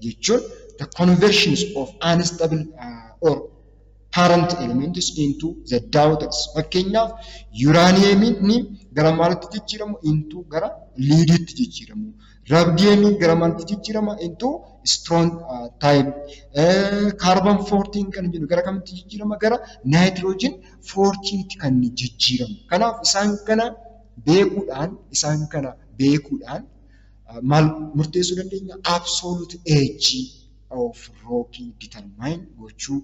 jechuun the conversions of unstable or parent elements into the daughters. Fakkeenyaaf uraniyeemiin gara maalitti jijjiiramu into gara liidiitti jijjiiramu. Radiyeemiin gara maalitti jijjiirama into strong type. Carbon 14 kan jennu gara kamitti jijjiirama? Gara nitrogen 14tti kan jijjiiramu. Kanaaf isaan kana beekuudhaan maal murteessuu dandeenya? Absolute age of rocky determine gochuu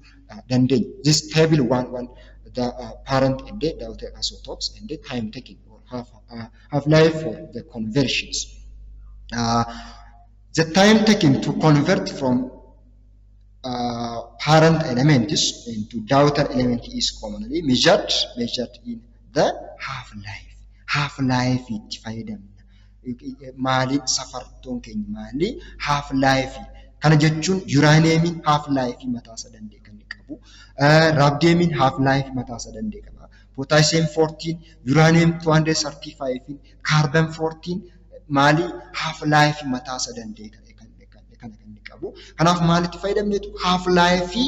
dandeenya. This table one the parent and the daughter isotopes and the time taken or half-life for the conversions. The time taken to convert from parent elements into daughter element is commonly measured in the half-life. Half-life itti fayyadamna. Maaliin safartuun keenya maali? Half-life. Kana jechuun uraniyeemiin half-life mataa isaa danda'e kan qabu. Radiyeemiin half-life mataa isaa danda'e qaba. Potassium 14, uranium 235, carbon 14 maali half-life mataa isaa danda'e kan qabu. Kanaaf maalitti fayyadamneetu half-life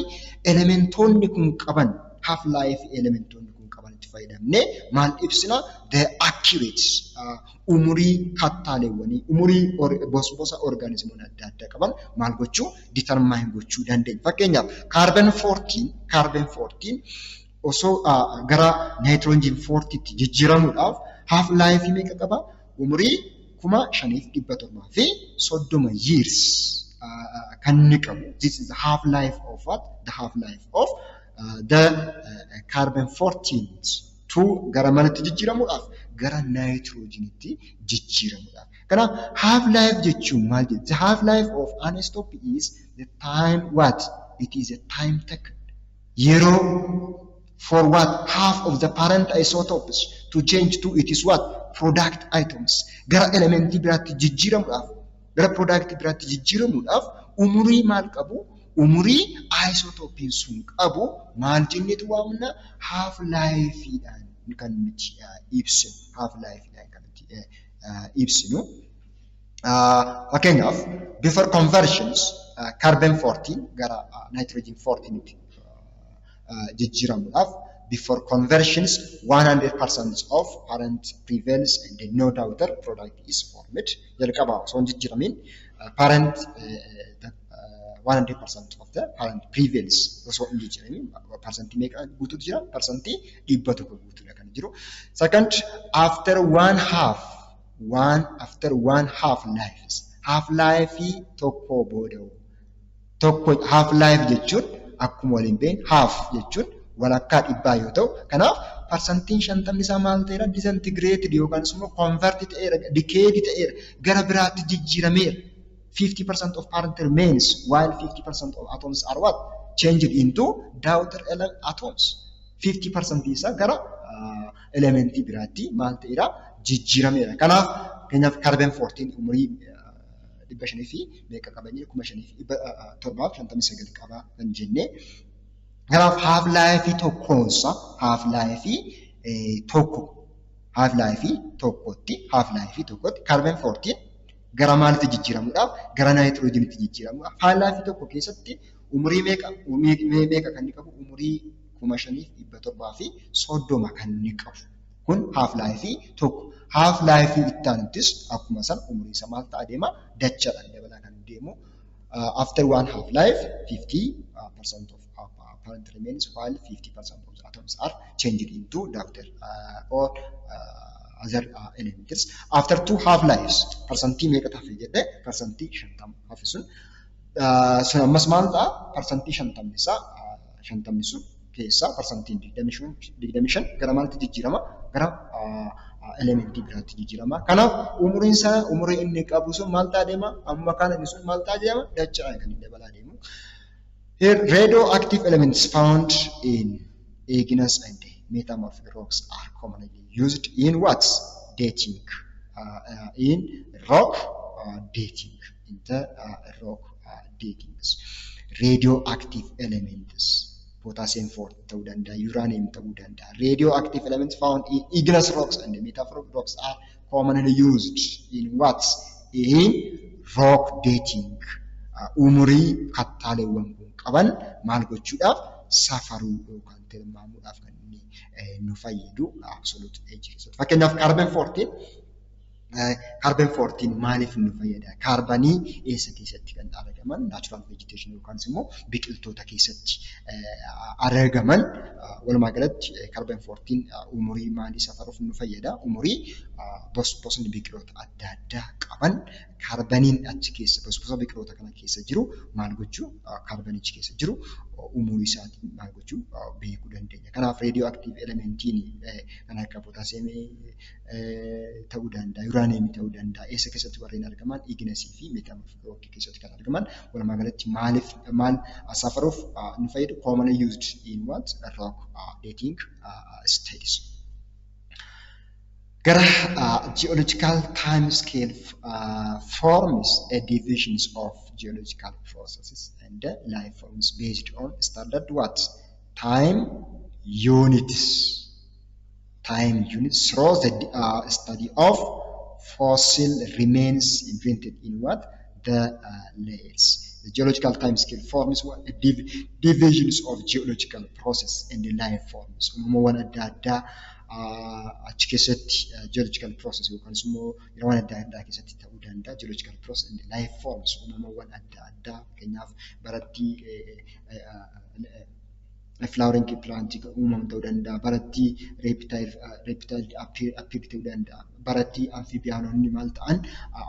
elementoonni kun qaban half-life elementoonni kun qaban itti fayyadamne maal ibsina? The accurate umurii kattaaleewwanii umurii bosbosa organismoonni adda addaa qaban maal gochuu determine gochuu dandeenya. Fakkeenyaaf carbon 14 osoo gara nitrogen 40 tti jijjiiramuudhaaf half life meeqa qaba? Umurii 5,700 fi 30 years kan inni qabu. This is the half life of what? The half life of the carbon 14 to gara manatti jijjiiramuudhaaf gara nitrogenitti jijjiiramuudhaaf. Kanaaf half life jechuun maal jechuudha? The half life of an isotope is the time what? It is a time taken. Yeroo for what? Half of the parent isotopes to change to it is what? Product items. Gara elementii biraatti jijjiiramuudhaaf, gara product biraatti jijjiiramuudhaaf umurii maal qabu? Umurii isotopiin sun qabu maal jenneetu waamna? Half lifeidhaan kan nuti ibsinu. Half lifeidhaan kan nuti ibsinu. Fakkeenyaaf before conversions carbon 14 gara nitrogen 14 tti jijjiiramuudhaaf before conversions 100% of parent prevails and no doubter product is formed. Jalqaba osoo hin jijjiiramin parent 100% of the parent prevails osoo hin jijjiiramin percentii meeqa guutuutu jira? Percentii 100 guutuudha kan jiru. Second, after one half lives. Half life tokko booda'u. Tokko half life jechuun akkuma waliin beeknu half jechuun walakkaa dhibbaa yoo ta'u, kanaaf percentiin 50 isaa maal ta'eera? Disintegrated yookaan immoo convert ta'eera, decayed ta'eera, gara biraatti jijjiirameera. 50% of parent remains while 50% of atoms are what? Changed into daughter atoms. 50% isaa gara elementii biraatti maal ta'eera? Jijjiirameera. Kanaaf keenyaaf carbon 14 umurii 500 fi meeqa qabanii 5,759 qaba kan jennee. Kanaaf half life tokkoonsa half life tokkotti carbon 14 gara maalitti jijjiiramuudhaaf gara nitrogenitti jijjiiramuudhaaf half life tokko keessatti umurii meeqa kan inni qabu? Umurii 5,700 fi 30 kan inni qabu. Kun half life tokko. Half life ittaanuttis akkuma san umurii isaa maal ta'a deema? Dachaadhaan dabalaa kan deemu. After one half life 50% of parent remains while 50% of the atoms are changed into daughter or other elements. After two half lives percentii meeqa tafe jedhe? Percentii 50 hafe sun ammas maal ta'a? Percentii 50 isaa 50 sun keessaa percentiin 25 gara maalitti jijjiirama? Gara elementii biraatti jijjiirama. Kanaaf umuriin isaa umurii inni qabu sun maal ta'a deema? Amma kana inni sun maal ta'a deema? Dachaa kan inni dabalaa deemu. Here, radioactive elements found in igneous and metamorphic rocks are commonly used in what? Dating. In rock dating. In the rock datings. Radioactive elements. Potassium 4 ta'uu danda'a, uranium ta'uu danda'a. Radioactive elements found in igneous rocks and metamorphic rocks are commonly used in what? In rock dating. Umurii kattaaleewwan qaban maal gochuudhaaf? Safaruu yookaan tilmaamuudhaaf kan inni nu fayyadu absolute age keessatti. Fakkeenyaaf carbon 14 maaliif nu fayyada? Kaarbanii eessa keessatti kan argaman? Natural vegetation yookaan immoo biqiltoota keessatti argaman. Walumaa galatti carbon 14 umurii maalii safaruuf nu fayyada? Umurii bosbosni biqiloota adda addaa qaban kaarbaniin achi keessa bosbosa biqiloota kana keessa jiru maal gochuu? Kaarbanichi keessa jiru umurii isaatiin maal gochuu? Beekuu dandeenya. Kanaaf radioactive elementiin kan akka potaasiyeemii ta'uu danda'a, uraaniyeemii ta'uu danda'a. Eessa keessatti warreen argaman? Igneesii fi metamorphic rock keessatti kan argaman. Walumaa galatti maal safaruuf nu fayyadu? Commonly used in what? Rock dating studies. Gara geological time scale forms a divisions of geological processes and life forms based on standard what? Time units. Time units through the study of fossil remains invented in what? The layers. The geological time scale forms what? Divisions of geological process and the life forms. Uumamuuwwan adda addaa achi keessatti geological process yookaan immoo yeroowwan adda addaa keessatti ta'uu danda'a. Geological process and the life forms uumamuuwwan adda addaa fakkeenyaaf baratti flowering plant uumam ta'uu danda'a. Baratti reptile appear ta'uu danda'a. Baratti amphibianonni maal ta'an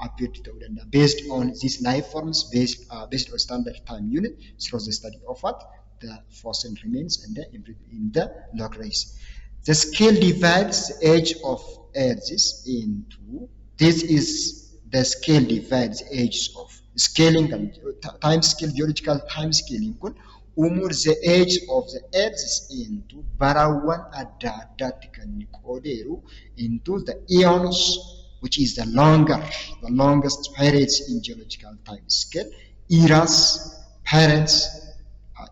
appear ta'uu danda'a. Based on these life forms, based on standard time unit, through the study of what the fossil remains and in the log race. The scale divides the age of Earth into. This is the scale divides the ages of scaling and time scale, geological time scaling. The age of the Earth is into barawan adda addatti kan qoodeeru into the eons, which is the longest periods in geological time scale. Eras, periods,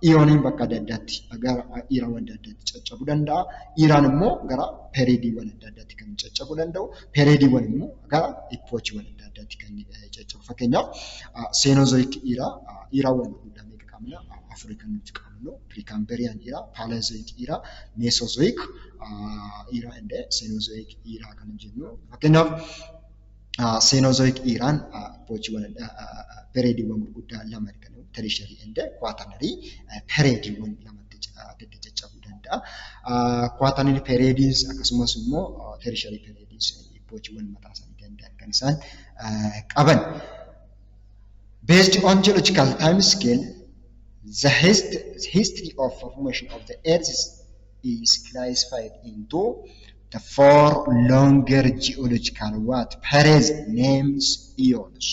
eoniin bakka adda addaatti gara eraawwan adda addaatti caccabuu danda'a. Eraan immoo gara periodiiwwan adda addaatti kan caccabuu danda'u. Periodiiwwan immoo gara epochiiwwan adda addaatti kan caccabu. Fakkeenyaaf Cenozoic era, eraawwan guddaa meeqa qabna? Afurii kan nuti qabnu. Precambrian era, Paleozoic era, Mesozoic era and Cenozoic era kan jennu. Fakkeenyaaf Cenozoic eraan epochiiwwan periodiiwwan gurguddaa lama kan tertiary and quaternary periodiiwwan lamatti caccabuu danda'a. Quaternary periods akkasumas immoo tertiary periods epochiiwwan mataa isaanii danda'an kan isaan qaban. Based on geological time scale, the history of formation of the Earth is classified into the four longer geological periods named eons.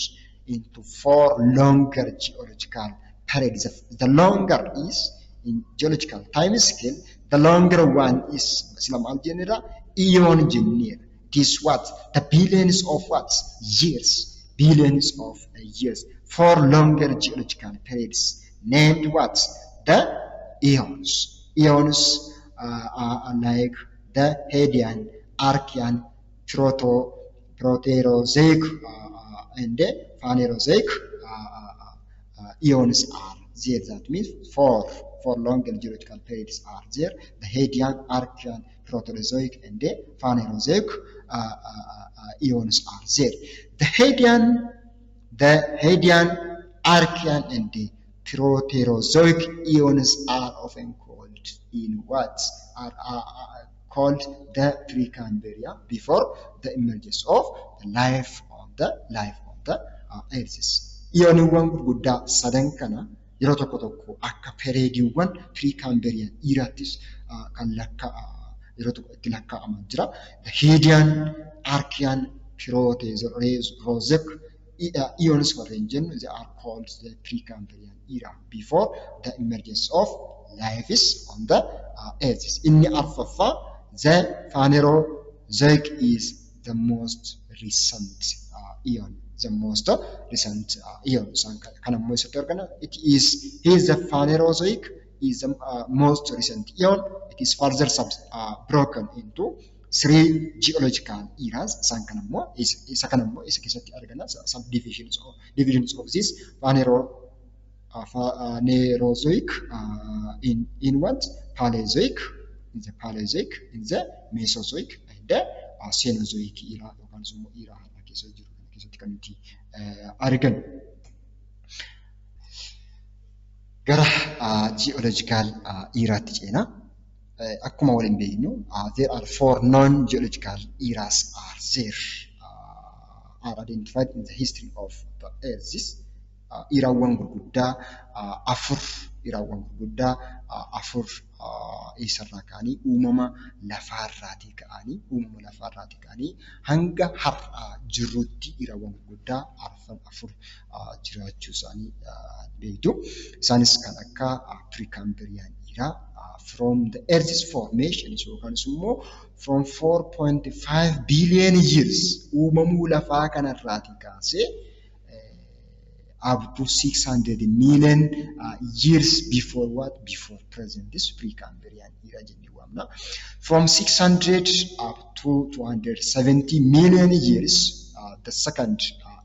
Into four longer geological periods. The longer is in geological time scale. The longer one is Islam al-General Eon Engineer. It is what? The billions of what? Years. Billions of years. Four longer geological periods named what? The eons. Eons are like the Hadean, Archean, Proterozoic, and the Phanerozoic eons are there. That means four longer geological periods are there. The Hadean, Archean, Proterozoic, and the Phanerozoic eons are there. The Hadean, Archean, and the Proterozoic eons are often called in what are called the Precambrian before the emergence of the life on the Earth. Eoniiwwan gurguddaa sadan kana yeroo tokko tokko akka periodiiwwan Precambrian eraattis kan yeroo tokko itti lakkaa'aman jira. The Hadean, Archean, Proterozoic eons warreen jennu they are called the Precambrian era before the emergence of life is on the Earth. Inni arfaffaa the Phanerozoic is the most recent eon. The most recent eon. He is the Phanerozoic is the most recent eon. It is further broken into three geological eras. Some divisions of this Phanerozoic in what? Paleozoic, in the Paleozoic, in the Mesozoic, and the Cenozoic era. Kan nuti arginu. Gara geological eraatti ceena. Akkuma waliin beeknu there are four non-geological eras are there are identified in the history of the Earth. Eraawwan gurguddaa afur eessarraa ka'anii uumama lafaarraatii ka'anii hanga har'aa jirrutti eraawwan gurguddaa afur jiraachuu isaanii beektu. Isaanis kan akka Precambrian era from the Earth's formation yookaan immoo from 4.5 billion years uumamuu lafaa kanarraatii kaasee up to 600 million years before what? Before present. This Precambrian era jennee waamna. From 600 up to 270 million years, the second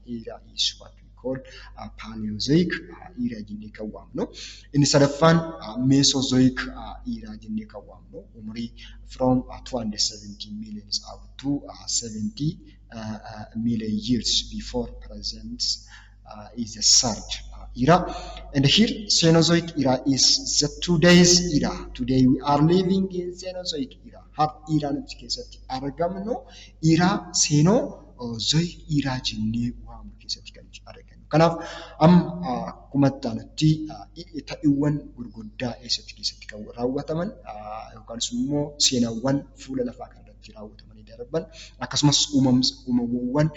era is what we call Paleozoic era jennee kan waamnu. Inni sadaffaan Mesozoic era jennee kan waamnu. Umurii from 270 million up to 70 million years before present is the third era. And here Cenozoic era is the today's era. Today we are living in Cenozoic era. Har era nuti keessatti argamnu era Cenozoic era jennee waamnu keessatti kan argamnu. Kanaaf akkuma ta'anitti ta'iiwwan gurguddaa keessatti kan raawwataman yookaan immoo seenaawwan fuula lafaa kanarratti raawwatamanii darban akkasumas uumamawwan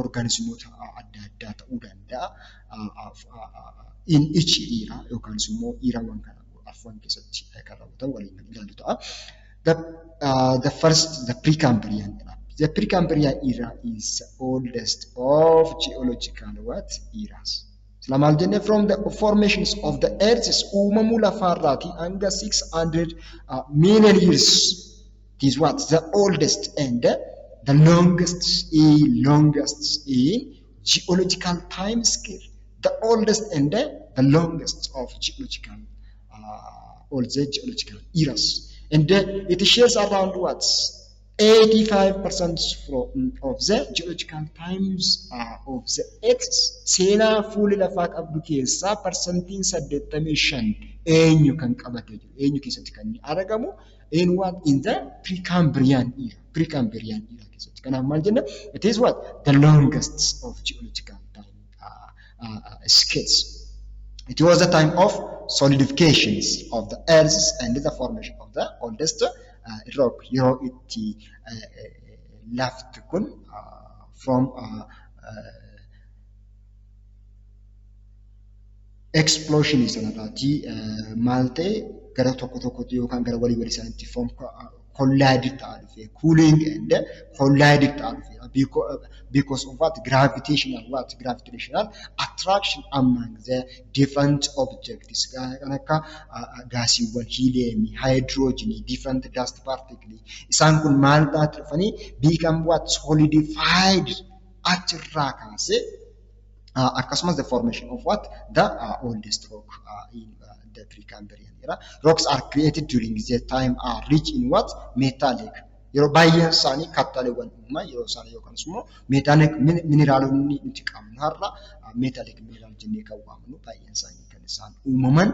orgaanizimoota adda addaa ta'uu danda'a. In each era yookaan immoo eraawwan kana afran keessatti kan raawwatamu waliin kan ilaallu ta'a. The first, the Precambrian era. The Precambrian era is the oldest of geological eras. Lamal jenne from the formations of the earth is uumamuu lafaarraati hanga 600 million years. It is what? The oldest and the longest in geological time scale. The oldest and the longest of geological all the geological eras. And it shares around what? 85% of the geological times of the earth. Seenaa fuula lafaa qabdu keessaa parsantiin 85 eenyu kan qabate jiru. Eenyu keessatti kan argamu. In what? In the Precambrian era. Precambrian era keessatti. Kanaaf maal jenna? It is what? The longest of geological time scales. It was the time of solidifications of the earth and the formation of the oldest rock. Yeroo itti lafti kun from explosion sanarraati maal ta'e gara tokko tokkotti yookaan gara walii isaaniitti from collide ta'aa dhufe cooling and collide ta'aa dhufe because of what? Gravitational attraction among the different objects kan akka gaasiiwwan helium, hydrogen, different dust particles isaan kun maal ta'aa dhufanii become what? Solidified achirraa kaasee akkasumas the formation of what? The oldest rock in the Precambrian era. Rocks are created during that time are rich in what? Metallic. Yeroo baay'een isaanii kattaaleewwan uumamaa yeroo isaanii yookaan immoo metallic mineraalonni nuti qabnu har'a metallic mineral jennee kan waamnu baay'een isaanii kan isaan uumaman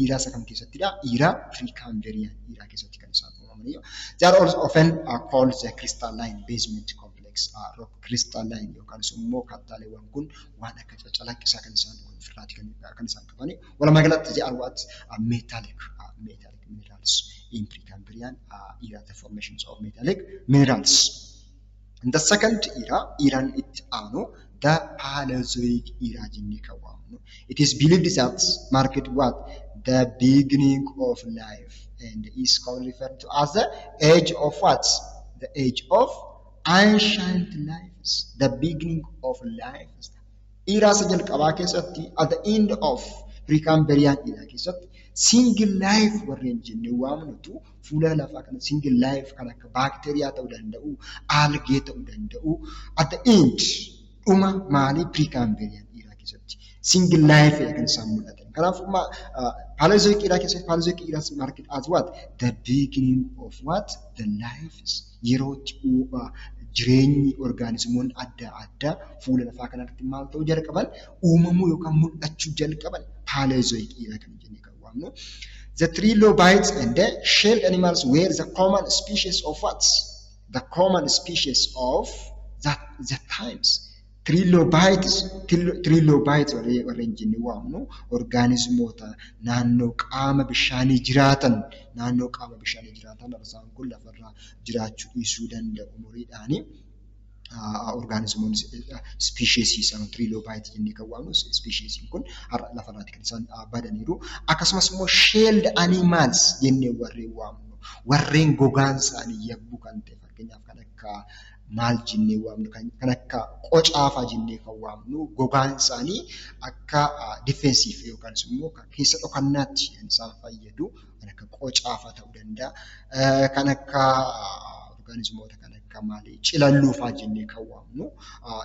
era isa kam keessattidha? Era Precambrian era keessatti kan isaan uumamanii. They are also often called the crystalline basement complex. Rock crystalline yookaan immoo kattaaleewwan kun waan akka calaqqisaa kan isaan ofirraati kan isaan qabani. Walumaa galatti they are what? Metallic minerals in Precambrian era, the formations of metallic minerals. In the second era, Iran it the Paleozoic era jennee kan waamnu. It is believed that marked what? The beginning of life and is commonly referred to as the age of what? The age of ancient lives. The beginning of life. Era sa jalqabaa keessatti at the end of Precambrian era keessatti single life warreen jennee waamnutu fuula lafaa kana single life kan akka baakteeriyaa ta'uu danda'u, algee ta'uu danda'u. At the end dhuma maalii Precambrian era keessatti single life kan isaan mul'atan. Kanaafuu Paleozoic era keessatti Paleozoic era marked as what? The beginning of what? The lives. Yerootti jireenyi orgaanizimoonni adda addaa fuula lafaa kanarratti maal ta'uu jalqaban uumamuu yookaan mul'achuu jalqaban Paleozoic era kan jennee kan waamnu. The trilobites and the shelled animals were the common species of what? The common species of the times. Trilobites warreen jennee waamnu orgaanizimoota naannoo qaama bishaanii jiraatan isaan kun lafarraa jiraachuu dhiisuu danda'u umuriidhaani orgaanizimoonni species sana trilobite jennee kan waamnu species kun har'a lafarraatti kan isaan badaniiru. Akkasumas immoo shelled animals jennee warreen waamnu warreen gogaan isaanii yabbuu kan ta'e fakkeenyaaf kan akka maal jennee waamnu kan akka qocaafaa jennee kan waamnu gogaan isaanii akka defensive yookaan immoo keessa dhokannaatti isaan fayyadu kan akka qocaafaa ta'uu danda'a. Kan akka orgaanizimoota kan akka maalii cilalluufaa jennee kan waamnu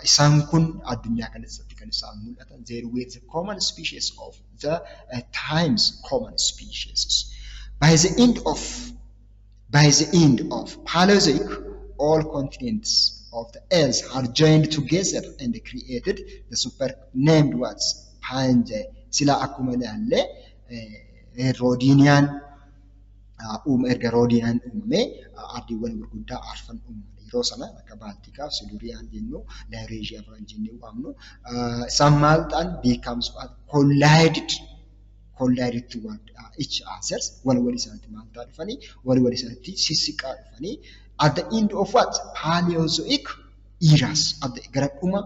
isaan kun addunyaa kanatti kan isaan mul'atan. There were the common species of the times common species. By the end of Paleozoic, all continents of the earth are joined together and created the super named what? Pange sila akkuma ilaalle Roodiniyaan erga Roodiniyaan uumame ardiiwwan gurguddaa arfan uumame yeroo sana akka Baaltikaa, Siluriyaan jennu, Laayireeshiyaa fa'aa jennee waamnu isaan maal ta'an beekamsu collided toward each others wal isaanitti maal ta'aa dhufanii wal isaanitti sissiqaa dhufanii at the end of what Paleozoic eras gara dhuma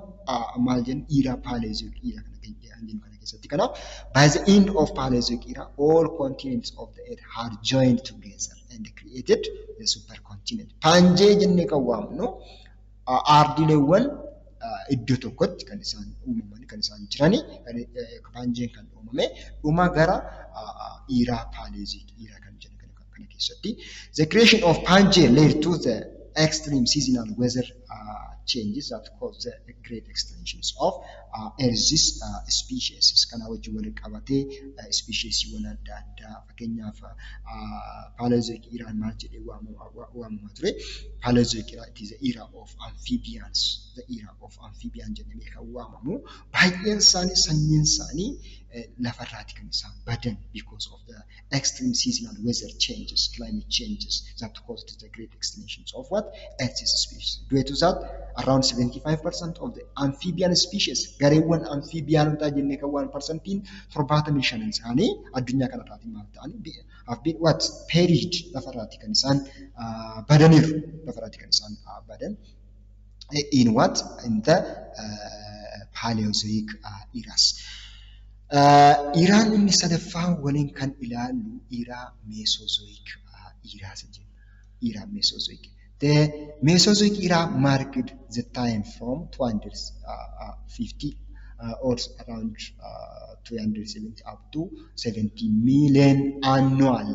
maal jennu era Paleozoic era kana keessatti kanaaf by the end of Paleozoic era all continents of the earth had joined together and created the supercontinent. Pange jennee kan waamnu ardiileewwan iddoo tokkotti kan isaan uumaman kan isaan jirani Pangeen kan uumame dhuma gara era Paleozoic era kan jennu kana keessatti the creation of Pange led to the extreme seasonal weather changes that cause the great extinctions of Earth's species. Kana wajjin wal qabatee species adda addaa fakkeenyaaf Paleozoic era maal jedhee waamamaa ture. Paleozoic era it is the era of amphibians. The era of amphibian jedhamee kan waamamu baay'een isaanii sanyiin isaanii lafarraati kan isaan badan because of the extreme seasonal weather changes, climate changes that caused the great extinctions of what Earth's species. Due to that, around 75% of the amphibian species, gareewwan amphibianotaa jennee kan 1%tiin 75 isaanii addunyaa kanarraati maal ta'an have been what perished lafarraati kan isaan badaniiru lafarraati kan isaan badan in what in the Paleozoic eras. Eraan inni sadaffaan waliin kan ilaallu era Mesozoic era jenna. Era Mesozoic. The Mesozoic era marked the time from 250 or around 270 up to 70 million annual.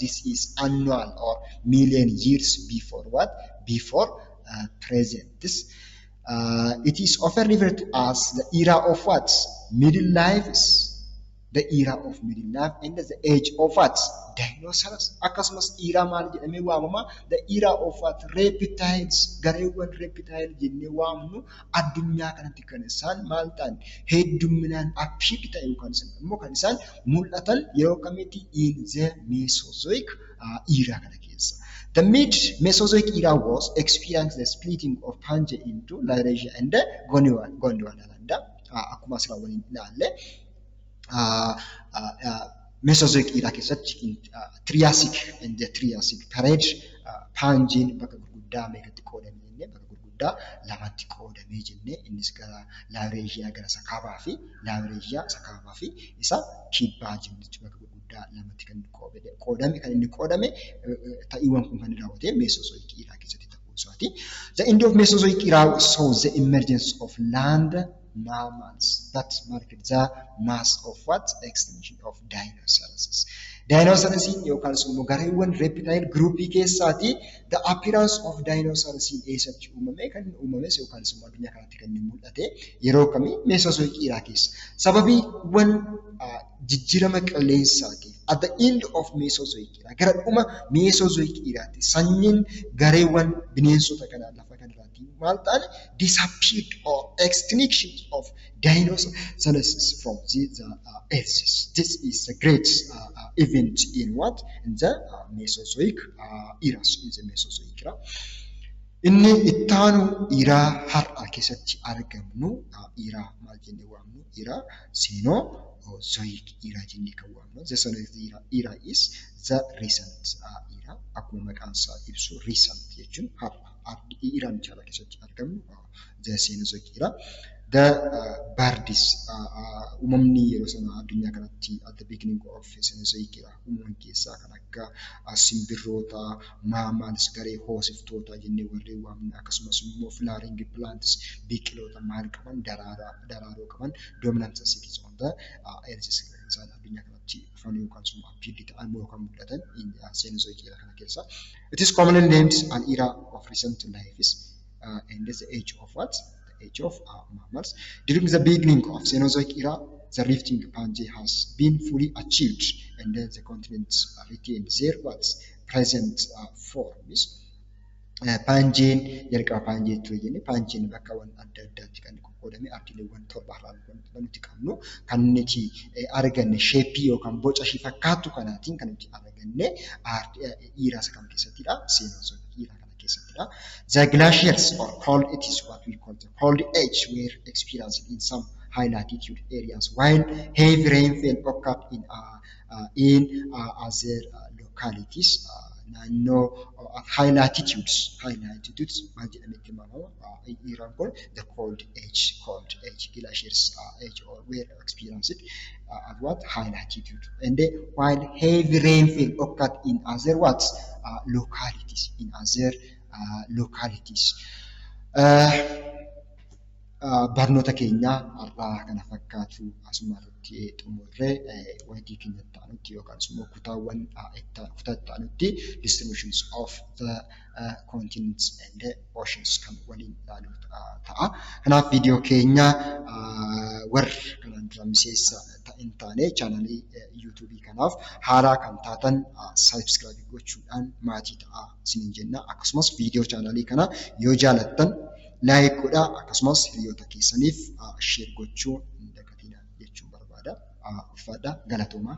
This is annual or million years before what? Before present. It is often referred to as the era of what? Middle life. The era of middle life and the age of what? Dinosaurs. Akkasumas era maal jedhamee waamama? The era of what? Reptiles. Gareewwan reptile jennee waamnu addunyaa kanatti kan isaan maal ta'an hedduminaan appear ta'e yookaan immoo kan isaan mul'atan yeroo kamitti in the Mesozoic era kana keessa. The mid-Mesozoic era was experienced the splitting of Pange into Laurasia and Gondwana. Akkuma asirraa waliin ilaalle Mesozoic era keessatti Triassic and the Triassic period Pangeen bakka gurguddaa meeqatti qoodame jennee bakka gurguddaa lamatti qoodamee jennee innis gara Laurasia gara Sakaabaa fi Laurasia Sakaabaa fi isa Kibbaa jennetti bakka gurguddaa lamatti kan inni qoodame ta'iiwwan kun kan raawwate Mesozoic era keessatti ta'uu isaati. The end of Mesozoic era saw the emergence of land mammals that marked the mass of what? Extinction of dinosaurs. Dinosaurs yookaan immoo gareewwan reptile groupii keessaati the appearance of dinosaurs eessatti uumame kan uumames yookaan immoo addunyaa kanatti kan inni mul'ate yeroo kamii Mesozoic era keessa. Sababiiwwan jijjiirama qilleensaatiif at the end of Mesozoic era gara dhuma Mesozoic eraatti sanyiin gareewwan bineensota kanaa lafa kanarraatti maal ta'an disappeared or extinction of dinosaurs from the earth. This is a great event in what? In the Mesozoic eras, in the Mesozoic era. Inni ittaanu era har'a keessatti argamnu era maal jennee waamnu era Cenozoic era jennee kan waamnu. The Cenozoic era is the recent era. Akkuma maqaan isaa ibsu recent jechuun har'a Iraan caalaa keessatti argamnu the Cenozoic era. The Bardis uumamni yeroo sana addunyaa kanatti at the beginning of Cenozoic era uumaman keessaa kan akka simbirroota mammals garee hoosiftoota jennee warreen waamnu akkasumas immoo flowering plants biqiloota maal qaban daraaroo qaban dominant cities on the earth isaan addunyaa kanatti dhufan yookaan immoo appeared ta'an yookaan mul'atan in Cenozoic era kana keessa. It is commonly named an era of recent life and the age of what? Age of mammals. During the beginning of Cenozoic era, the rifting Pange has been fully achieved, and then the continents retained their present forms. Paanjeen jalqaba paanjee jechuudha jennee paanjeen bakkawwan adda addaatti kan qoqqoodame ardiileewwan torbaarraa kan nuti qabnu kan nuti arganne sheeppii yookaan boca ishee fakkaattu kanaatiin kan nuti arganne dhiiraa isa kam keessattidha? Seenaa dhiiraa kana keessattidha. The glaciers or cold, it is what we call the cold age were experienced in some high latitude areas while heavy rainfall occurred in other localities. Naannoo high latitudes maal jedhametti himama Iiraan kun the cold age glaciers age or were experienced at what high latitude and then while heavy rainfall occurred in other what localities. Barnoota keenya har'aa kana fakkaatu asumarratti xumurree waytii keenya ta'anutti yookaan immoo kutaawwan ta'anutti distributions of the continents and the oceans kan waliin ilaalu ta'a. Kanaaf viidiyoo keenya warra kanaan dura miseensa hin taane chaanalii yuutuubii kanaaf haaraa kan taatan saabskiraayib gochuudhaan maatii ta'aa isiniin jenna. Akkasumas viidiyoo chaanalii kana yoo jaalattan laayik godhaa akkasumas hiriyoota keessaniif sheer gochuu hin dagatinaa jechuun barbaada. Uffadha galatooma.